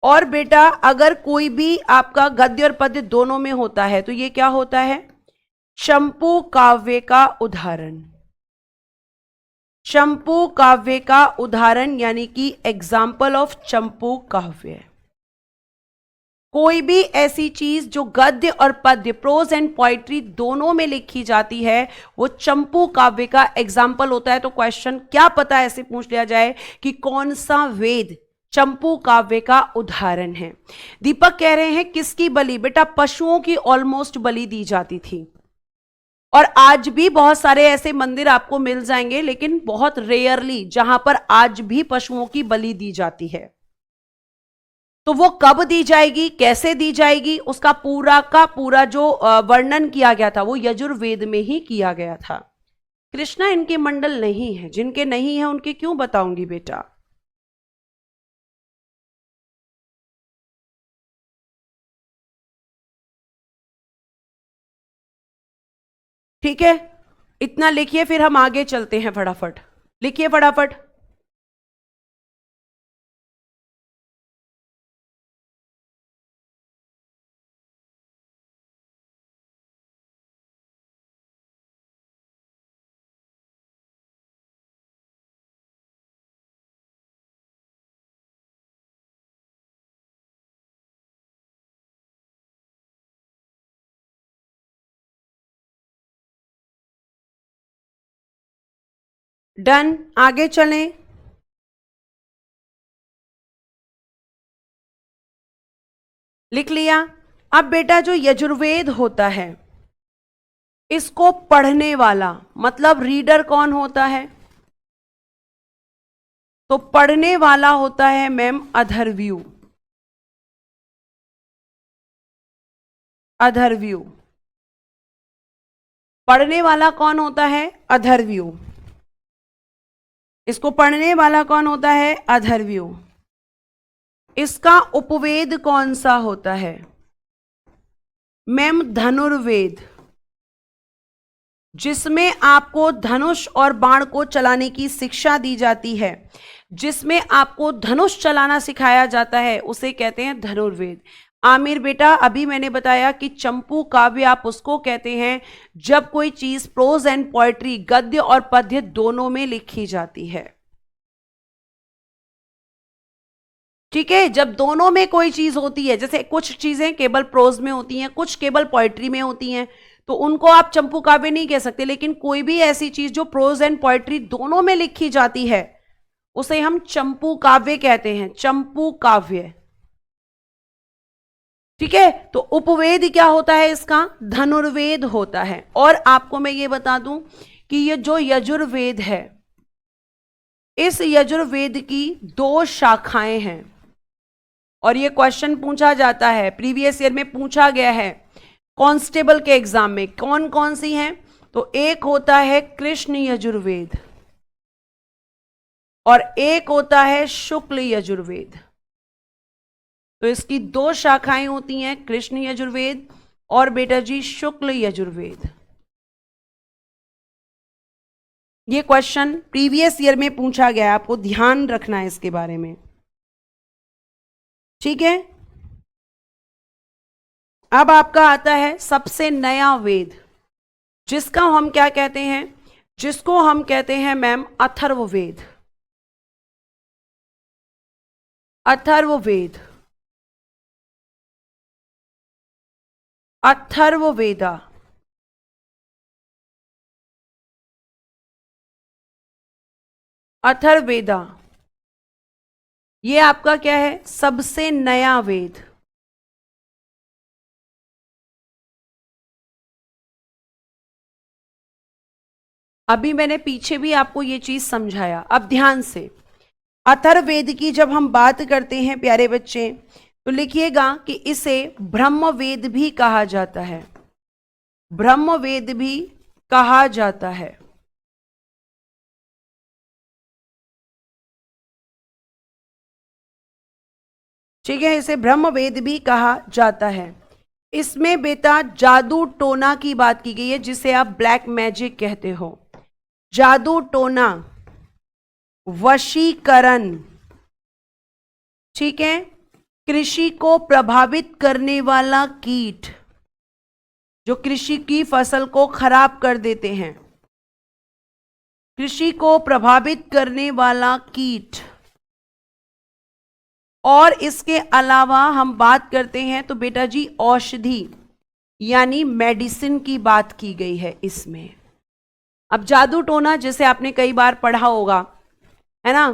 और बेटा अगर कोई भी आपका गद्य और पद्य दोनों में होता है तो ये क्या होता है? चंपू काव्य का उदाहरण। चंपू काव्य का उदाहरण यानी कि एग्जाम्पल ऑफ चंपू काव्य। कोई भी ऐसी चीज जो गद्य और पद्य, प्रोज एंड पोएट्री दोनों में लिखी जाती है, वो चंपू काव्य का एग्जाम्पल होता है। तो क्वेश्चन क्या पता ऐसे पूछ लिया जाए कि कौन सा वेद चंपू काव्य का उदाहरण है? दीपक कह रहे हैं किसकी बलि? बेटा पशुओं की ऑलमोस्ट बलि दी जाती थी। और आज भी बहुत सारे ऐसे मंदिर आपको मिल जाएंगे, लेकिन बहुत रेयरली, जहां पर आज भी पशुओं की बलि दी जाती है। तो वो कब दी जाएगी, कैसे दी जाएगी, उसका पूरा का पूरा जो वर्णन किया गया था वो यजुर्वेद में ही किया गया था। कृष्णा इनके मंडल नहीं है, जिनके नहीं है उनके क्यों बताऊंगी बेटा। ठीक है, इतना लिखिए फिर हम आगे चलते हैं। फटाफट लिखिए, फटाफट। डन, आगे चलें। लिख लिया। अब बेटा जो यजुर्वेद होता है, इसको पढ़ने वाला मतलब रीडर कौन होता है? तो पढ़ने वाला होता है मैम अधर्व्यू। अधर्व्यू पढ़ने वाला कौन होता है? अधर्व्यू। इसको पढ़ने वाला कौन होता है? अधर्व्यू। इसका उपवेद कौन सा होता है? मैम धनुर्वेद, जिसमें आपको धनुष और बाण को चलाने की शिक्षा दी जाती है, जिसमें आपको धनुष चलाना सिखाया जाता है, उसे कहते हैं धनुर्वेद। आमिर बेटा अभी मैंने बताया कि चंपू काव्य आप उसको कहते हैं जब कोई चीज प्रोज एंड पोएट्री, गद्य और पद्य दोनों में लिखी जाती है। ठीक है, जब दोनों में कोई चीज होती है, जैसे कुछ चीजें केवल प्रोज में होती हैं, कुछ केवल पोएट्री में होती हैं, तो उनको आप चंपू काव्य नहीं कह सकते। लेकिन कोई भी ऐसी चीज जो प्रोज एंड पोएट्री दोनों में लिखी जाती है, उसे हम चंपू काव्य कहते हैं। चंपू काव्य। ठीक है, तो उपवेद क्या होता है इसका? धनुर्वेद होता है। और आपको मैं ये बता दूं कि ये जो यजुर्वेद है, इस यजुर्वेद की 2 शाखाएं हैं। और ये क्वेश्चन पूछा जाता है, प्रीवियस ईयर में पूछा गया है कांस्टेबल के एग्जाम में। कौन कौन सी हैं? तो एक होता है कृष्ण यजुर्वेद और एक होता है शुक्ल यजुर्वेद। तो इसकी 2 शाखाएं होती हैं, कृष्ण यजुर्वेद और बेटा जी शुक्ल यजुर्वेद। ये क्वेश्चन प्रीवियस ईयर में पूछा गया है, आपको ध्यान रखना है इसके बारे में। ठीक है, अब आपका आता है सबसे नया वेद, जिसका हम क्या कहते हैं? जिसको हम कहते हैं मैम अथर्ववेद। अथर्ववेद, अथर्ववेदा। अथर्ववेदा ये आपका क्या है? सबसे नया वेद। अभी मैंने पीछे भी आपको ये चीज समझाया, अब ध्यान से। अथर्ववेद की जब हम बात करते हैं प्यारे बच्चे, तो लिखिएगा कि इसे ब्रह्मवेद भी कहा जाता है। ब्रह्मवेद भी कहा जाता है। ठीक है, इसे ब्रह्मवेद भी कहा जाता है। इसमें बेटा जादू टोना की बात की गई है, जिसे आप ब्लैक मैजिक कहते हो। जादू टोना, वशीकरण, ठीक है, कृषि को प्रभावित करने वाला कीट, जो कृषि की फसल को खराब कर देते हैं, कृषि को प्रभावित करने वाला कीट। और इसके अलावा हम बात करते हैं तो बेटा जी औषधि यानी मेडिसिन की बात की गई है इसमें। अब जादू टोना जैसे आपने कई बार पढ़ा होगा, है ना,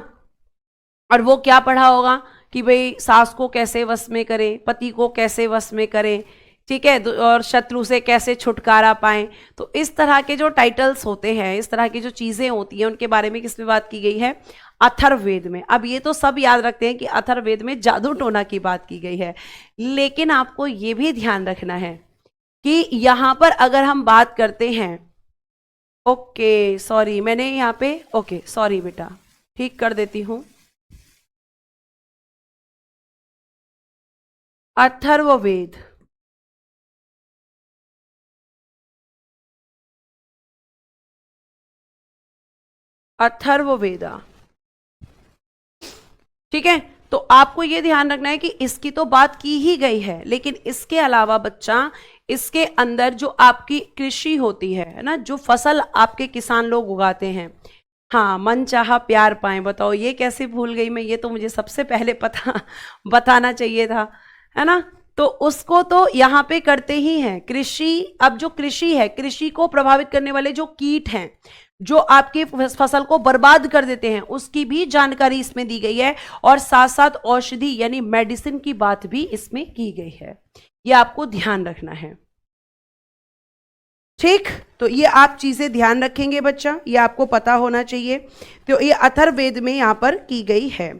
और वो क्या पढ़ा होगा कि भाई सास को कैसे वश में करें, पति को कैसे वश में करें, ठीक है, और शत्रु से कैसे छुटकारा पाएं। तो इस तरह के जो टाइटल्स होते हैं, इस तरह की जो चीजें होती हैं, उनके बारे में किसमें बात की गई है? अथर्ववेद में। अब ये तो सब याद रखते हैं कि अथर्ववेद में जादू टोना की बात की गई है, लेकिन आपको ये भी ध्यान रखना है कि यहां पर अगर हम बात करते हैं, ओके सॉरी मैंने यहां पे, ओके सॉरी बेटा, ठीक कर देती हूं। अथर्ववेद, अथर्ववेदा, ठीक है। तो आपको यह ध्यान रखना है कि इसकी तो बात की ही गई है, लेकिन इसके अलावा बच्चा इसके अंदर जो आपकी कृषि होती है ना, जो फसल आपके किसान लोग उगाते हैं, हाँ, मन चाहा प्यार पाए, बताओ ये कैसे भूल गई मैं, ये तो मुझे सबसे पहले बताना चाहिए था, है ना। तो उसको तो यहाँ पे करते ही हैं कृषि। अब जो कृषि है, कृषि को प्रभावित करने वाले जो कीट हैं, जो आपकी फसल को बर्बाद कर देते हैं, उसकी भी जानकारी इसमें दी गई है, और साथ साथ औषधि यानी मेडिसिन की बात भी इसमें की गई है। ये आपको ध्यान रखना है, ठीक। तो ये आप चीजें ध्यान रखेंगे बच्चा, ये आपको पता होना चाहिए। तो ये अथर्ववेद में यहां पर की गई है।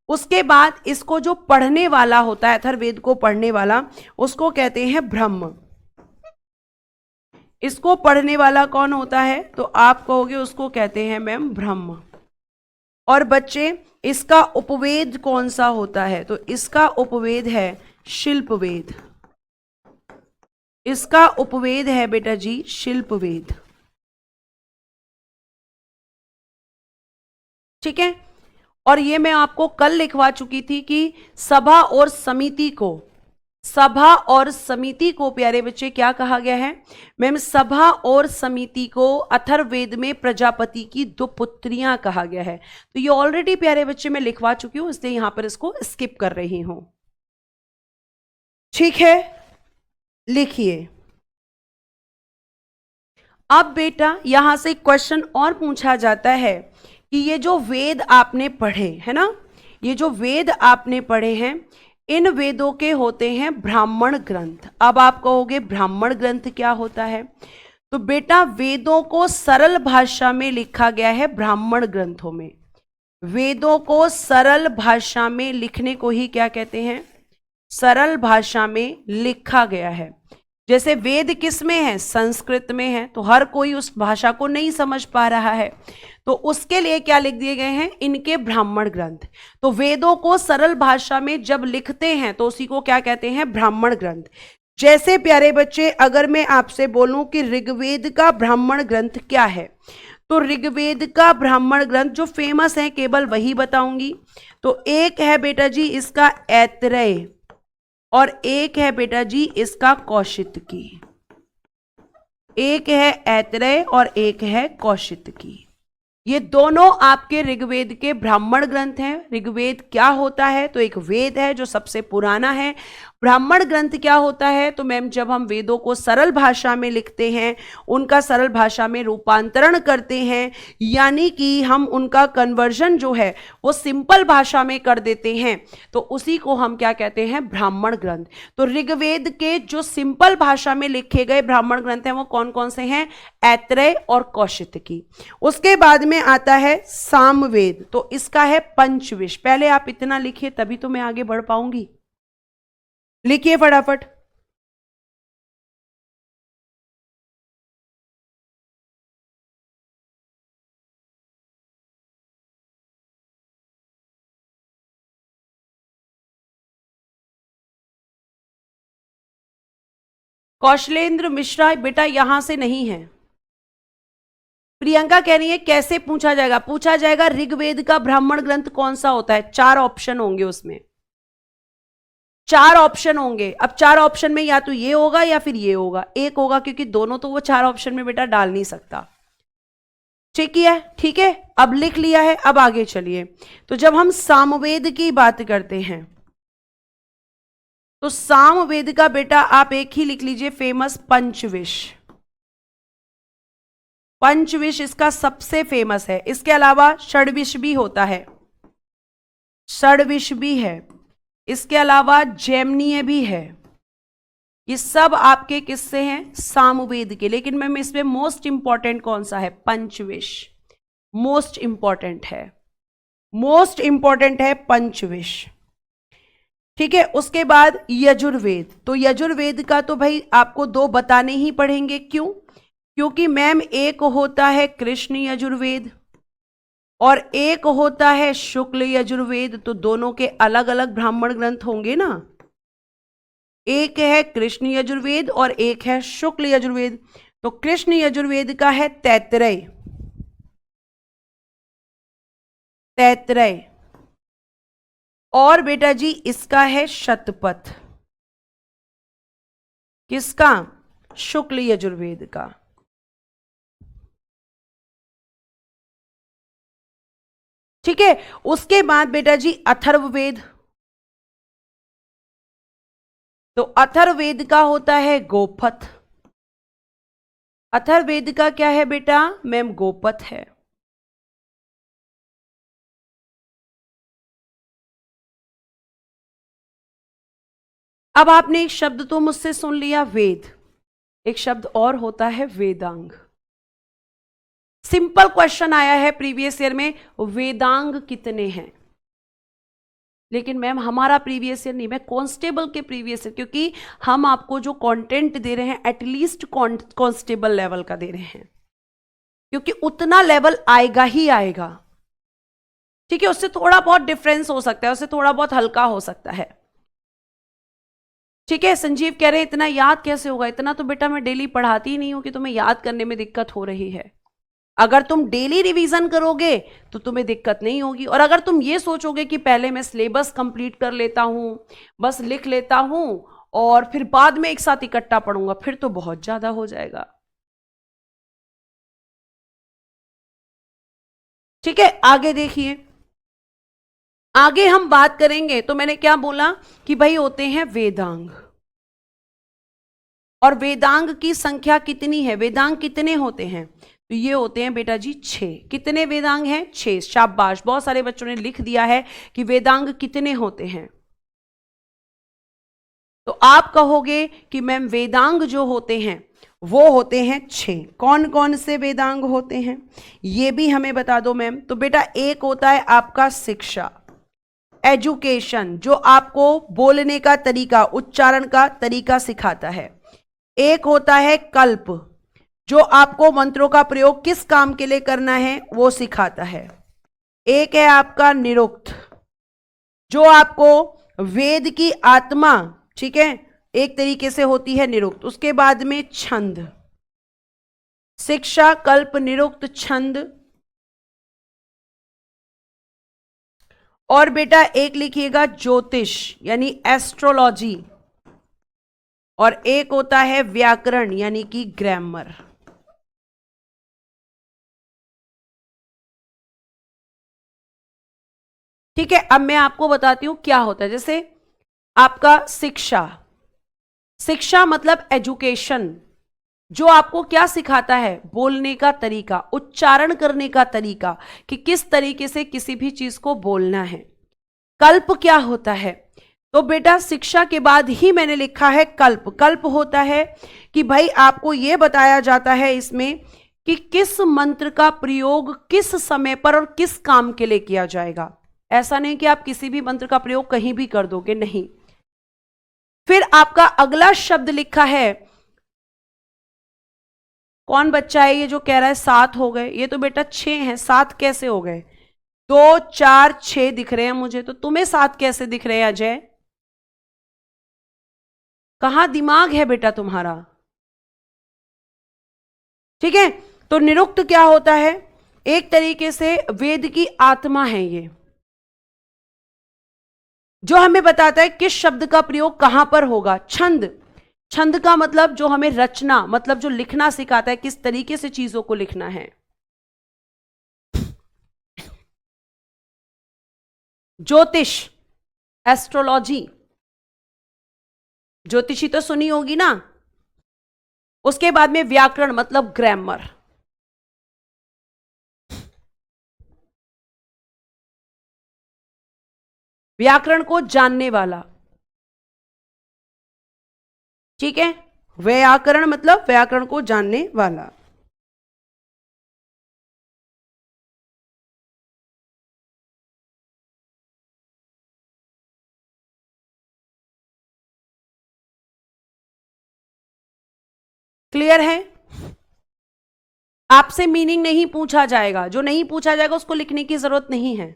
उसके बाद इसको जो पढ़ने वाला होता है, अथर्ववेद को पढ़ने वाला, उसको कहते हैं ब्रह्म। इसको पढ़ने वाला कौन होता है? तो आप कहोगे उसको कहते हैं मैम ब्रह्म। और बच्चे इसका उपवेद कौन सा होता है? तो इसका उपवेद है शिल्पवेद। इसका उपवेद है बेटा जी शिल्पवेद, ठीक है। और ये मैं आपको कल लिखवा चुकी थी कि सभा और समिति को, सभा और समिति को प्यारे बच्चे क्या कहा गया है? मैम सभा और समिति को अथर्ववेद में प्रजापति की दो पुत्रियां कहा गया है। तो ये ऑलरेडी प्यारे बच्चे मैं लिखवा चुकी हूं, इसलिए यहां पर इसको स्किप कर रही हूं, ठीक है। लिखिए। अब बेटा यहां से क्वेश्चन और पूछा जाता है कि ये जो वेद आपने पढ़े है ना, ये जो वेद आपने पढ़े हैं, इन वेदों के होते हैं ब्राह्मण ग्रंथ। अब आप कहोगे ब्राह्मण ग्रंथ क्या होता है? तो बेटा वेदों को सरल भाषा में लिखा गया है ब्राह्मण ग्रंथों में। वेदों को सरल भाषा में लिखने को ही क्या कहते हैं? सरल भाषा में लिखा गया है। जैसे वेद किस में है? संस्कृत में है, तो हर कोई उस भाषा को नहीं समझ पा रहा है, तो उसके लिए क्या लिख दिए गए हैं? इनके ब्राह्मण ग्रंथ। तो वेदों को सरल भाषा में जब लिखते हैं तो उसी को क्या कहते हैं? ब्राह्मण ग्रंथ। जैसे प्यारे बच्चे अगर मैं आपसे बोलूं कि ऋग्वेद का ब्राह्मण ग्रंथ क्या है, तो ऋग्वेद का ब्राह्मण ग्रंथ जो फेमस है केवल वही बताऊंगी। तो एक है बेटा जी इसका ऐतरेय, और एक है बेटा जी इसका कौशितकी। एक है ऐतरेय और एक है कौशितकी। ये दोनों आपके ऋग्वेद के ब्राह्मण ग्रंथ हैं। ऋग्वेद क्या होता है? तो एक वेद है जो सबसे पुराना है, ब्राह्मण ग्रंथ क्या होता है? तो मैम जब हम वेदों को सरल भाषा में लिखते हैं, उनका सरल भाषा में रूपांतरण करते हैं, यानी कि हम उनका कन्वर्जन जो है वो सिंपल भाषा में कर देते हैं, तो उसी को हम क्या कहते हैं? ब्राह्मण ग्रंथ। तो ऋग्वेद के जो सिंपल भाषा में लिखे गए ब्राह्मण ग्रंथ हैं वो कौन कौन से हैं? ऐत्रेय और कौशितकी। उसके बाद में आता है सामवेद, तो इसका है पंचविश। पहले आप इतना लिखिए तभी तो मैं आगे बढ़ पाऊंगी। लिखिए फटाफट। कौशलेंद्र मिश्रा बेटा यहां से नहीं है। प्रियंका कह रही है कैसे पूछा जाएगा? पूछा जाएगा ऋग्वेद का ब्राह्मण ग्रंथ कौन सा होता है? 4 ऑप्शन होंगे उसमें, 4 ऑप्शन होंगे। अब 4 ऑप्शन में या तो ये होगा या फिर ये होगा, एक होगा, क्योंकि दोनों तो वो 4 ऑप्शन में बेटा डाल नहीं सकता। ठीक है, ठीक है, अब लिख लिया है, अब आगे चलिए। तो जब हम सामवेद की बात करते हैं तो सामवेद का बेटा आप एक ही लिख लीजिए, फेमस पंचविश। पंचविश इसका सबसे फेमस है। इसके अलावा षड्विश भी होता है, षड्विश भी है, इसके अलावा जैमिनीय भी है। ये सब आपके किससे हैं? सामवेद के। लेकिन मैम इसमें मोस्ट इंपॉर्टेंट कौन सा है? पंचविश मोस्ट इंपॉर्टेंट है, मोस्ट इंपॉर्टेंट है पंचविश। ठीक है, उसके बाद यजुर्वेद। तो यजुर्वेद का तो भाई आपको 2 बताने ही पड़ेंगे। क्यों? क्योंकि मैम एक होता है कृष्ण यजुर्वेद और एक होता है शुक्ल यजुर्वेद, तो दोनों के अलग अलग ब्राह्मण ग्रंथ होंगे ना। एक है कृष्ण यजुर्वेद और एक है शुक्ल यजुर्वेद। तो कृष्ण यजुर्वेद का है तैत्रेय, तैत्रेय, और बेटा जी इसका है शतपथ। किसका? शुक्ल यजुर्वेद का। ठीक है, उसके बाद बेटा जी अथर्ववेद। तो अथर्ववेद का होता है गोपथ। अथर्ववेद का क्या है बेटा? मैम गोपथ है। अब आपने एक शब्द तो मुझसे सुन लिया वेद, एक शब्द और होता है वेदांग। सिंपल क्वेश्चन आया है प्रीवियस ईयर में, वेदांग कितने हैं? लेकिन मैम हमारा प्रीवियस ईयर नहीं, मैं कांस्टेबल के प्रीवियस ईयर, क्योंकि हम आपको जो कंटेंट दे रहे हैं एटलीस्ट कांस्टेबल लेवल का दे रहे हैं, क्योंकि उतना लेवल आएगा ही आएगा। ठीक है, उससे थोड़ा बहुत डिफरेंस हो सकता है, उससे थोड़ा बहुत हल्का हो सकता है। ठीक है, संजीव कह रहे हैं इतना याद कैसे होगा? इतना तो बेटा मैं डेली पढ़ाती ही नहीं हूं कि तुम्हें याद करने में दिक्कत हो रही है। अगर तुम डेली रिवीजन करोगे तो तुम्हें दिक्कत नहीं होगी, और अगर तुम ये सोचोगे कि पहले मैं सिलेबस कंप्लीट कर लेता हूं, बस लिख लेता हूं और फिर बाद में एक साथ इकट्ठा पढ़ूंगा, फिर तो बहुत ज्यादा हो जाएगा। ठीक है, आगे देखिए, आगे हम बात करेंगे। तो मैंने क्या बोला कि भाई होते हैं वेदांग, और वेदांग की संख्या कितनी है? वेदांग कितने होते हैं? तो ये होते हैं बेटा जी 6। कितने वेदांग हैं? 6। शाबाश, बहुत सारे बच्चों ने लिख दिया है कि वेदांग कितने होते हैं। तो आप कहोगे कि मैम वेदांग जो होते हैं वो होते हैं 6। कौन कौन से वेदांग होते हैं ये भी हमें बता दो मैम। तो बेटा एक होता है आपका शिक्षा, एजुकेशन, जो आपको बोलने का तरीका, उच्चारण का तरीका सिखाता है। एक होता है कल्प, जो आपको मंत्रों का प्रयोग किस काम के लिए करना है वो सिखाता है। एक है आपका निरुक्त, जो आपको वेद की आत्मा, ठीक है, एक तरीके से होती है निरुक्त। उसके बाद में छंद, शिक्षा, कल्प, निरुक्त, छंद, और बेटा एक लिखिएगा ज्योतिष यानी एस्ट्रोलॉजी, और एक होता है व्याकरण यानी कि ग्रामर। ठीक है, अब मैं आपको बताती हूं क्या होता है। जैसे आपका शिक्षा, शिक्षा मतलब एजुकेशन, जो आपको क्या सिखाता है, बोलने का तरीका, उच्चारण करने का तरीका, कि किस तरीके से किसी भी चीज को बोलना है। कल्प क्या होता है, तो बेटा शिक्षा के बाद ही मैंने लिखा है कल्प। कल्प होता है कि भाई आपको यह बताया जाता है इसमें कि किस मंत्र का प्रयोग किस समय पर और किस काम के लिए किया जाएगा। ऐसा नहीं कि आप किसी भी मंत्र का प्रयोग कहीं भी कर दोगे, नहीं। फिर आपका अगला शब्द लिखा है, कौन बच्चा है ये जो कह रहा है 7 हो गए, ये तो बेटा 6 हैं, 7 कैसे हो गए? 2 4 6 दिख रहे हैं मुझे, तो तुम्हें 7 कैसे दिख रहे हैं अजय? कहां दिमाग है बेटा तुम्हारा? ठीक है, तो निरुक्त क्या होता है, एक तरीके से वेद की आत्मा है ये, जो हमें बताता है किस शब्द का प्रयोग कहां पर होगा। छंद, छंद का मतलब जो हमें रचना, मतलब जो लिखना सिखाता है, किस तरीके से चीजों को लिखना है। ज्योतिष, एस्ट्रोलॉजी, ज्योतिषी तो सुनी होगी ना। उसके बाद में व्याकरण मतलब ग्रामर, व्याकरण को जानने वाला, ठीक है। व्याकरण मतलब व्याकरण को जानने वाला। क्लियर है? आपसे मीनिंग नहीं पूछा जाएगा, जो नहीं पूछा जाएगा उसको लिखने की जरूरत नहीं है।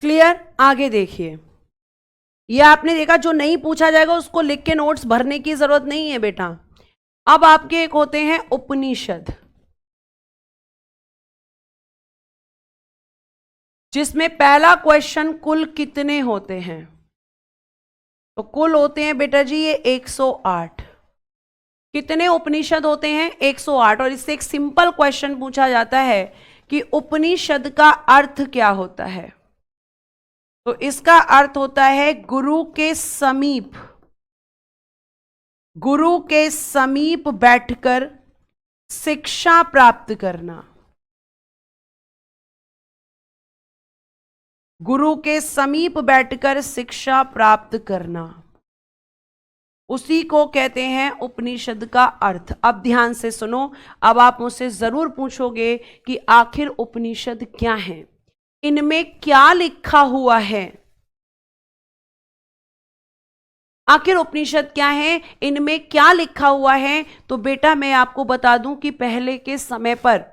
क्लियर? आगे देखिए, ये आपने देखा, जो नहीं पूछा जाएगा उसको लिख के नोट्स भरने की जरूरत नहीं है बेटा। अब आपके एक होते हैं उपनिषद, जिसमें पहला क्वेश्चन कुल कितने होते हैं, तो कुल होते हैं बेटा जी ये 108। कितने उपनिषद होते हैं? 108। और इससे एक सिंपल क्वेश्चन पूछा जाता है कि उपनिषद का अर्थ क्या होता है, तो इसका अर्थ होता है गुरु के समीप, गुरु के समीप बैठकर शिक्षा प्राप्त करना, गुरु के समीप बैठकर शिक्षा प्राप्त करना, उसी को कहते हैं उपनिषद का अर्थ। अब ध्यान से सुनो, अब आप मुझसे जरूर पूछोगे कि आखिर उपनिषद क्या है, इनमें क्या लिखा हुआ है, आखिर उपनिषद क्या है, इनमें क्या लिखा हुआ है। तो बेटा मैं आपको बता दूं कि पहले के समय पर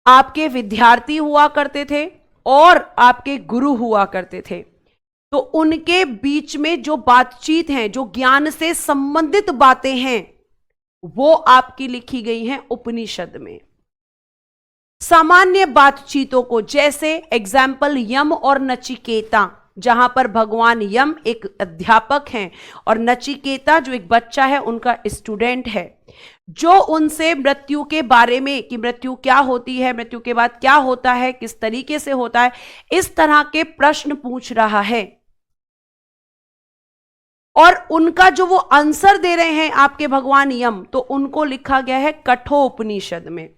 आपके विद्यार्थी हुआ करते थे और आपके गुरु हुआ करते थे, तो उनके बीच में जो बातचीत है, जो ज्ञान से संबंधित बातें हैं, वो आपकी लिखी गई हैं उपनिषद में। सामान्य बातचीतों को, जैसे एग्जाम्पल यम और नचिकेता, जहां पर भगवान यम एक अध्यापक हैं और नचिकेता जो एक बच्चा है उनका स्टूडेंट है, जो उनसे मृत्यु के बारे में, कि मृत्यु क्या होती है, मृत्यु के बाद क्या होता है, किस तरीके से होता है, इस तरह के प्रश्न पूछ रहा है। और उनका जो वो आंसर दे रहे हैं आपके भगवान यम, तो उनको लिखा गया है कठोपनिषद में।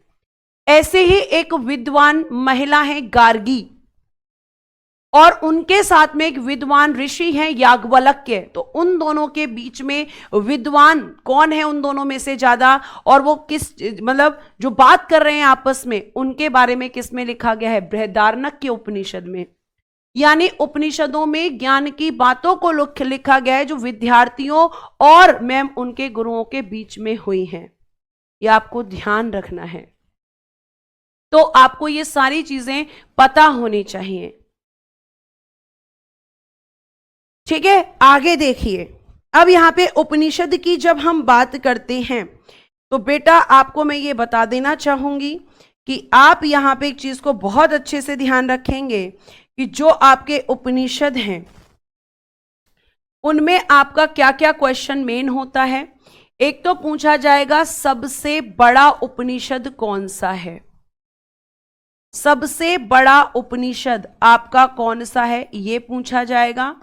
ऐसे ही एक विद्वान महिला है गार्गी, और उनके साथ में एक विद्वान ऋषि हैं याज्ञवल्क्य, तो उन दोनों के बीच में विद्वान कौन है उन दोनों में से ज्यादा, और वो किस, मतलब जो बात कर रहे हैं आपस में, उनके बारे में किस में लिखा गया है? बृहदारण्यक उपनिषद में। यानी उपनिषदों में ज्ञान की बातों को लिखा गया है जो विद्यार्थियों और मैम उनके गुरुओं के बीच में हुई हैं। यह आपको ध्यान रखना है, तो आपको ये सारी चीजें पता होनी चाहिए। ठीक है, आगे देखिए, अब यहाँ पे उपनिषद की जब हम बात करते हैं तो बेटा आपको मैं ये बता देना चाहूंगी कि आप यहाँ पे एक चीज को बहुत अच्छे से ध्यान रखेंगे कि जो आपके उपनिषद हैं उनमें आपका क्या क्या क्वेश्चन मेन होता है। एक तो पूछा जाएगा सबसे बड़ा उपनिषद कौन सा है, सबसे बड़ा उपनिषद आपका कौन सा है ये पूछा जाएगा।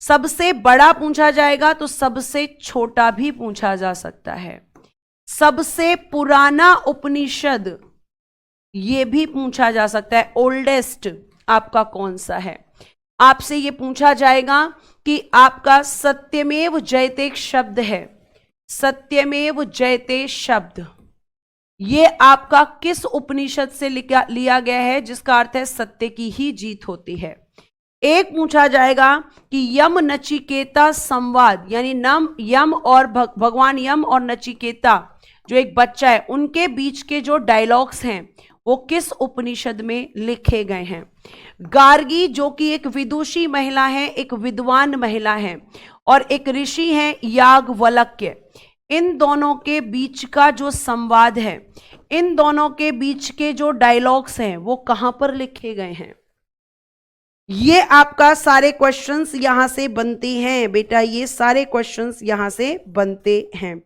सबसे बड़ा पूछा जाएगा तो सबसे छोटा भी पूछा जा सकता है। सबसे पुराना उपनिषद ये भी पूछा जा सकता है, ओल्डेस्ट आपका कौन सा है। आपसे ये पूछा जाएगा कि आपका सत्यमेव जयते शब्द है, सत्यमेव जयते शब्द ये आपका किस उपनिषद से लिया गया है, जिसका अर्थ है सत्य की ही जीत होती है। एक पूछा जाएगा कि यम नचिकेता संवाद, यानी यम और भगवान यम और नचिकेता जो एक बच्चा है उनके बीच के जो डायलॉग्स हैं वो किस उपनिषद में लिखे गए हैं। गार्गी जो कि एक विदुषी महिला है, एक विद्वान महिला है, और एक ऋषि है याज्ञवल्क्य, इन दोनों के बीच का जो संवाद है, इन दोनों के बीच के जो डायलॉग्स हैं वो कहां पर लिखे गए हैं। ये आपका सारे क्वेश्चंस यहां से बनते हैं बेटा, ये सारे क्वेश्चंस यहां से बनते हैं।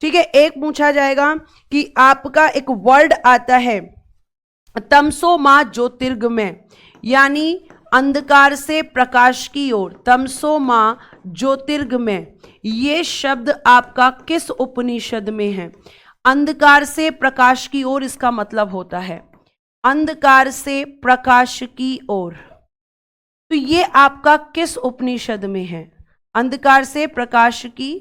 ठीक है, एक पूछा जाएगा कि आपका एक वर्ड आता है तमसो मां ज्योतिर्गमय, यानी अंधकार से प्रकाश की ओर, तमसो मां ज्योतिर्गमय, ये शब्द आपका किस उपनिषद में है। अंधकार से प्रकाश की ओर इसका मतलब होता है अंधकार से प्रकाश की ओर, तो ये आपका किस उपनिषद में है। अंधकार से प्रकाश की,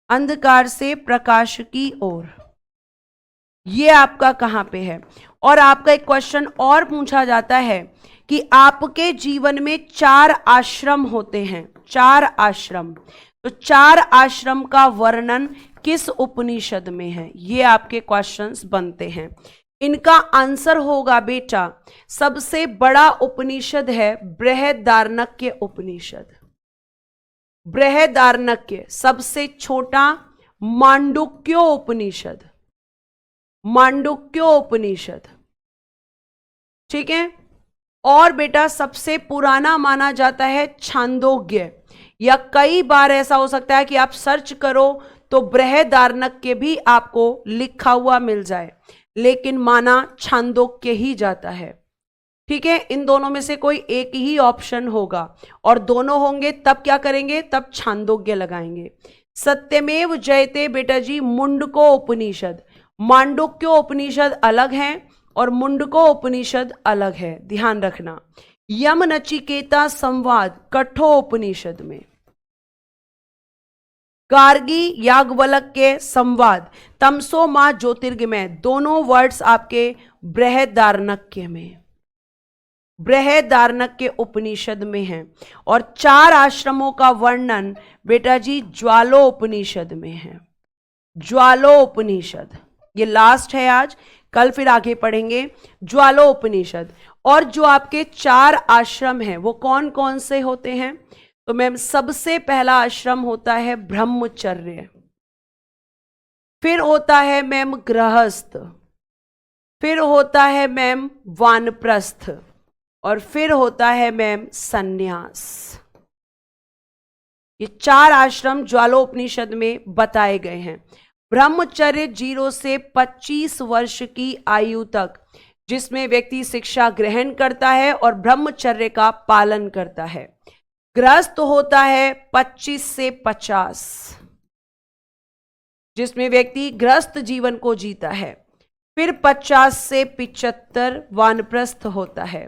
अंधकार से प्रकाश की ओर, ये आपका कहां पे है। और आपका एक क्वेश्चन और पूछा जाता है कि आपके जीवन में 4 आश्रम होते हैं, 4 आश्रम, तो 4 आश्रम का वर्णन किस उपनिषद में है, ये आपके क्वेश्चंस बनते हैं। इनका आंसर होगा बेटा सबसे बड़ा उपनिषद है बृहदारण्यक उपनिषद, बृहदारण्यक। सबसे छोटा मांडुक्यो उपनिषद, मांडुक्यो उपनिषद, ठीक है। और बेटा सबसे पुराना माना जाता है छांदोग्य, या कई बार ऐसा हो सकता है कि आप सर्च करो तो बृहदारण्यक भी आपको लिखा हुआ मिल जाए, लेकिन माना छांदोग्य ही जाता है। ठीक है, इन दोनों में से कोई एक ही ऑप्शन होगा, और दोनों होंगे तब क्या करेंगे, तब छांदोग्य लगाएंगे। सत्यमेव जयते बेटा जी मुंडको उपनिषद, मांडुक्यो उपनिषद अलग है और मुंडको उपनिषद अलग है, ध्यान रखना। यम नचिकेता संवाद कठो उपनिषद में, गार्गी याज्ञवल्क्य संवाद तमसो मां ज्योतिर्गमय, दोनों वर्ड्स आपके बृहदारण्यक में, बृहदारण्यक उपनिषद में है। और 4 आश्रमों का वर्णन बेटा जी ज्वालो उपनिषद में है, ज्वालो उपनिषद, ये लास्ट है आज, कल फिर आगे पढ़ेंगे ज्वालो उपनिषद। और जो आपके 4 आश्रम हैं वो कौन कौन से होते हैं, तो मैम सबसे पहला आश्रम होता है ब्रह्मचर्य, फिर होता है मैम गृहस्थ, फिर होता है मैम वानप्रस्थ, और फिर होता है मैम सन्यास। ये 4 आश्रम ज्वालोपनिषद में बताए गए हैं। ब्रह्मचर्य 0 से 25 वर्ष की आयु तक, जिसमें व्यक्ति शिक्षा ग्रहण करता है और ब्रह्मचर्य का पालन करता है। गृहस्थ होता है 25 से 50, जिसमें व्यक्ति गृहस्थ जीवन को जीता है। फिर 50 से 75 वानप्रस्थ होता है,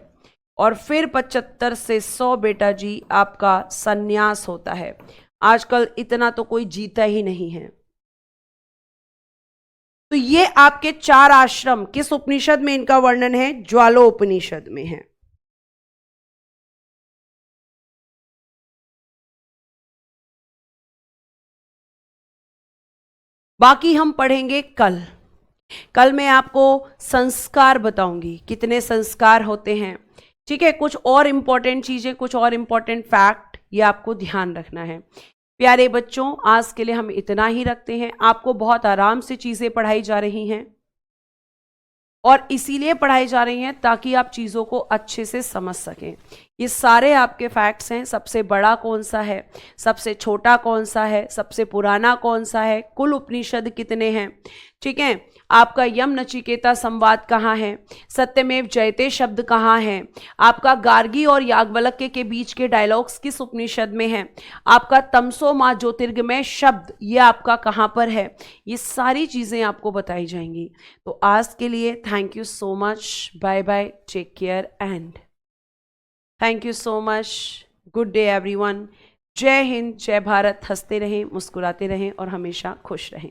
और फिर 75 से 100 बेटा जी आपका सन्यास होता है। आजकल इतना तो कोई जीता ही नहीं है। तो ये आपके 4 आश्रम किस उपनिषद में इनका वर्णन है, ज्वालो उपनिषद में है। बाकी हम पढ़ेंगे कल। कल मैं आपको संस्कार बताऊंगी, कितने संस्कार होते हैं, ठीक है, कुछ और इंपॉर्टेंट चीजें, कुछ और इंपॉर्टेंट फैक्ट ये आपको ध्यान रखना है। प्यारे बच्चों, आज के लिए हम इतना ही रखते हैं। आपको बहुत आराम से चीजें पढ़ाई जा रही हैं और इसीलिए पढ़ाई जा रही हैं ताकि आप चीज़ों को अच्छे से समझ सकें। ये सारे आपके फैक्ट्स हैं। सबसे बड़ा कौन सा है, सबसे छोटा कौन सा है, सबसे पुराना कौन सा है, कुल उपनिषद कितने हैं, ठीक है, आपका यम नचिकेता संवाद कहाँ है, सत्यमेव जयते शब्द कहाँ है, आपका गार्गी और याज्ञवल्क्य के बीच के डायलॉग्स किस उपनिषद में है, आपका तमसो माँ ज्योतिर्गमय शब्द ये आपका कहाँ पर है, ये सारी चीज़ें आपको बताई जाएंगी। तो आज के लिए thank you so much, bye bye, take care and thank you so much. Good day everyone. जय हिंद, जय भारत। हंसते रहें, मुस्कुराते रहें और हमेशा खुश रहें।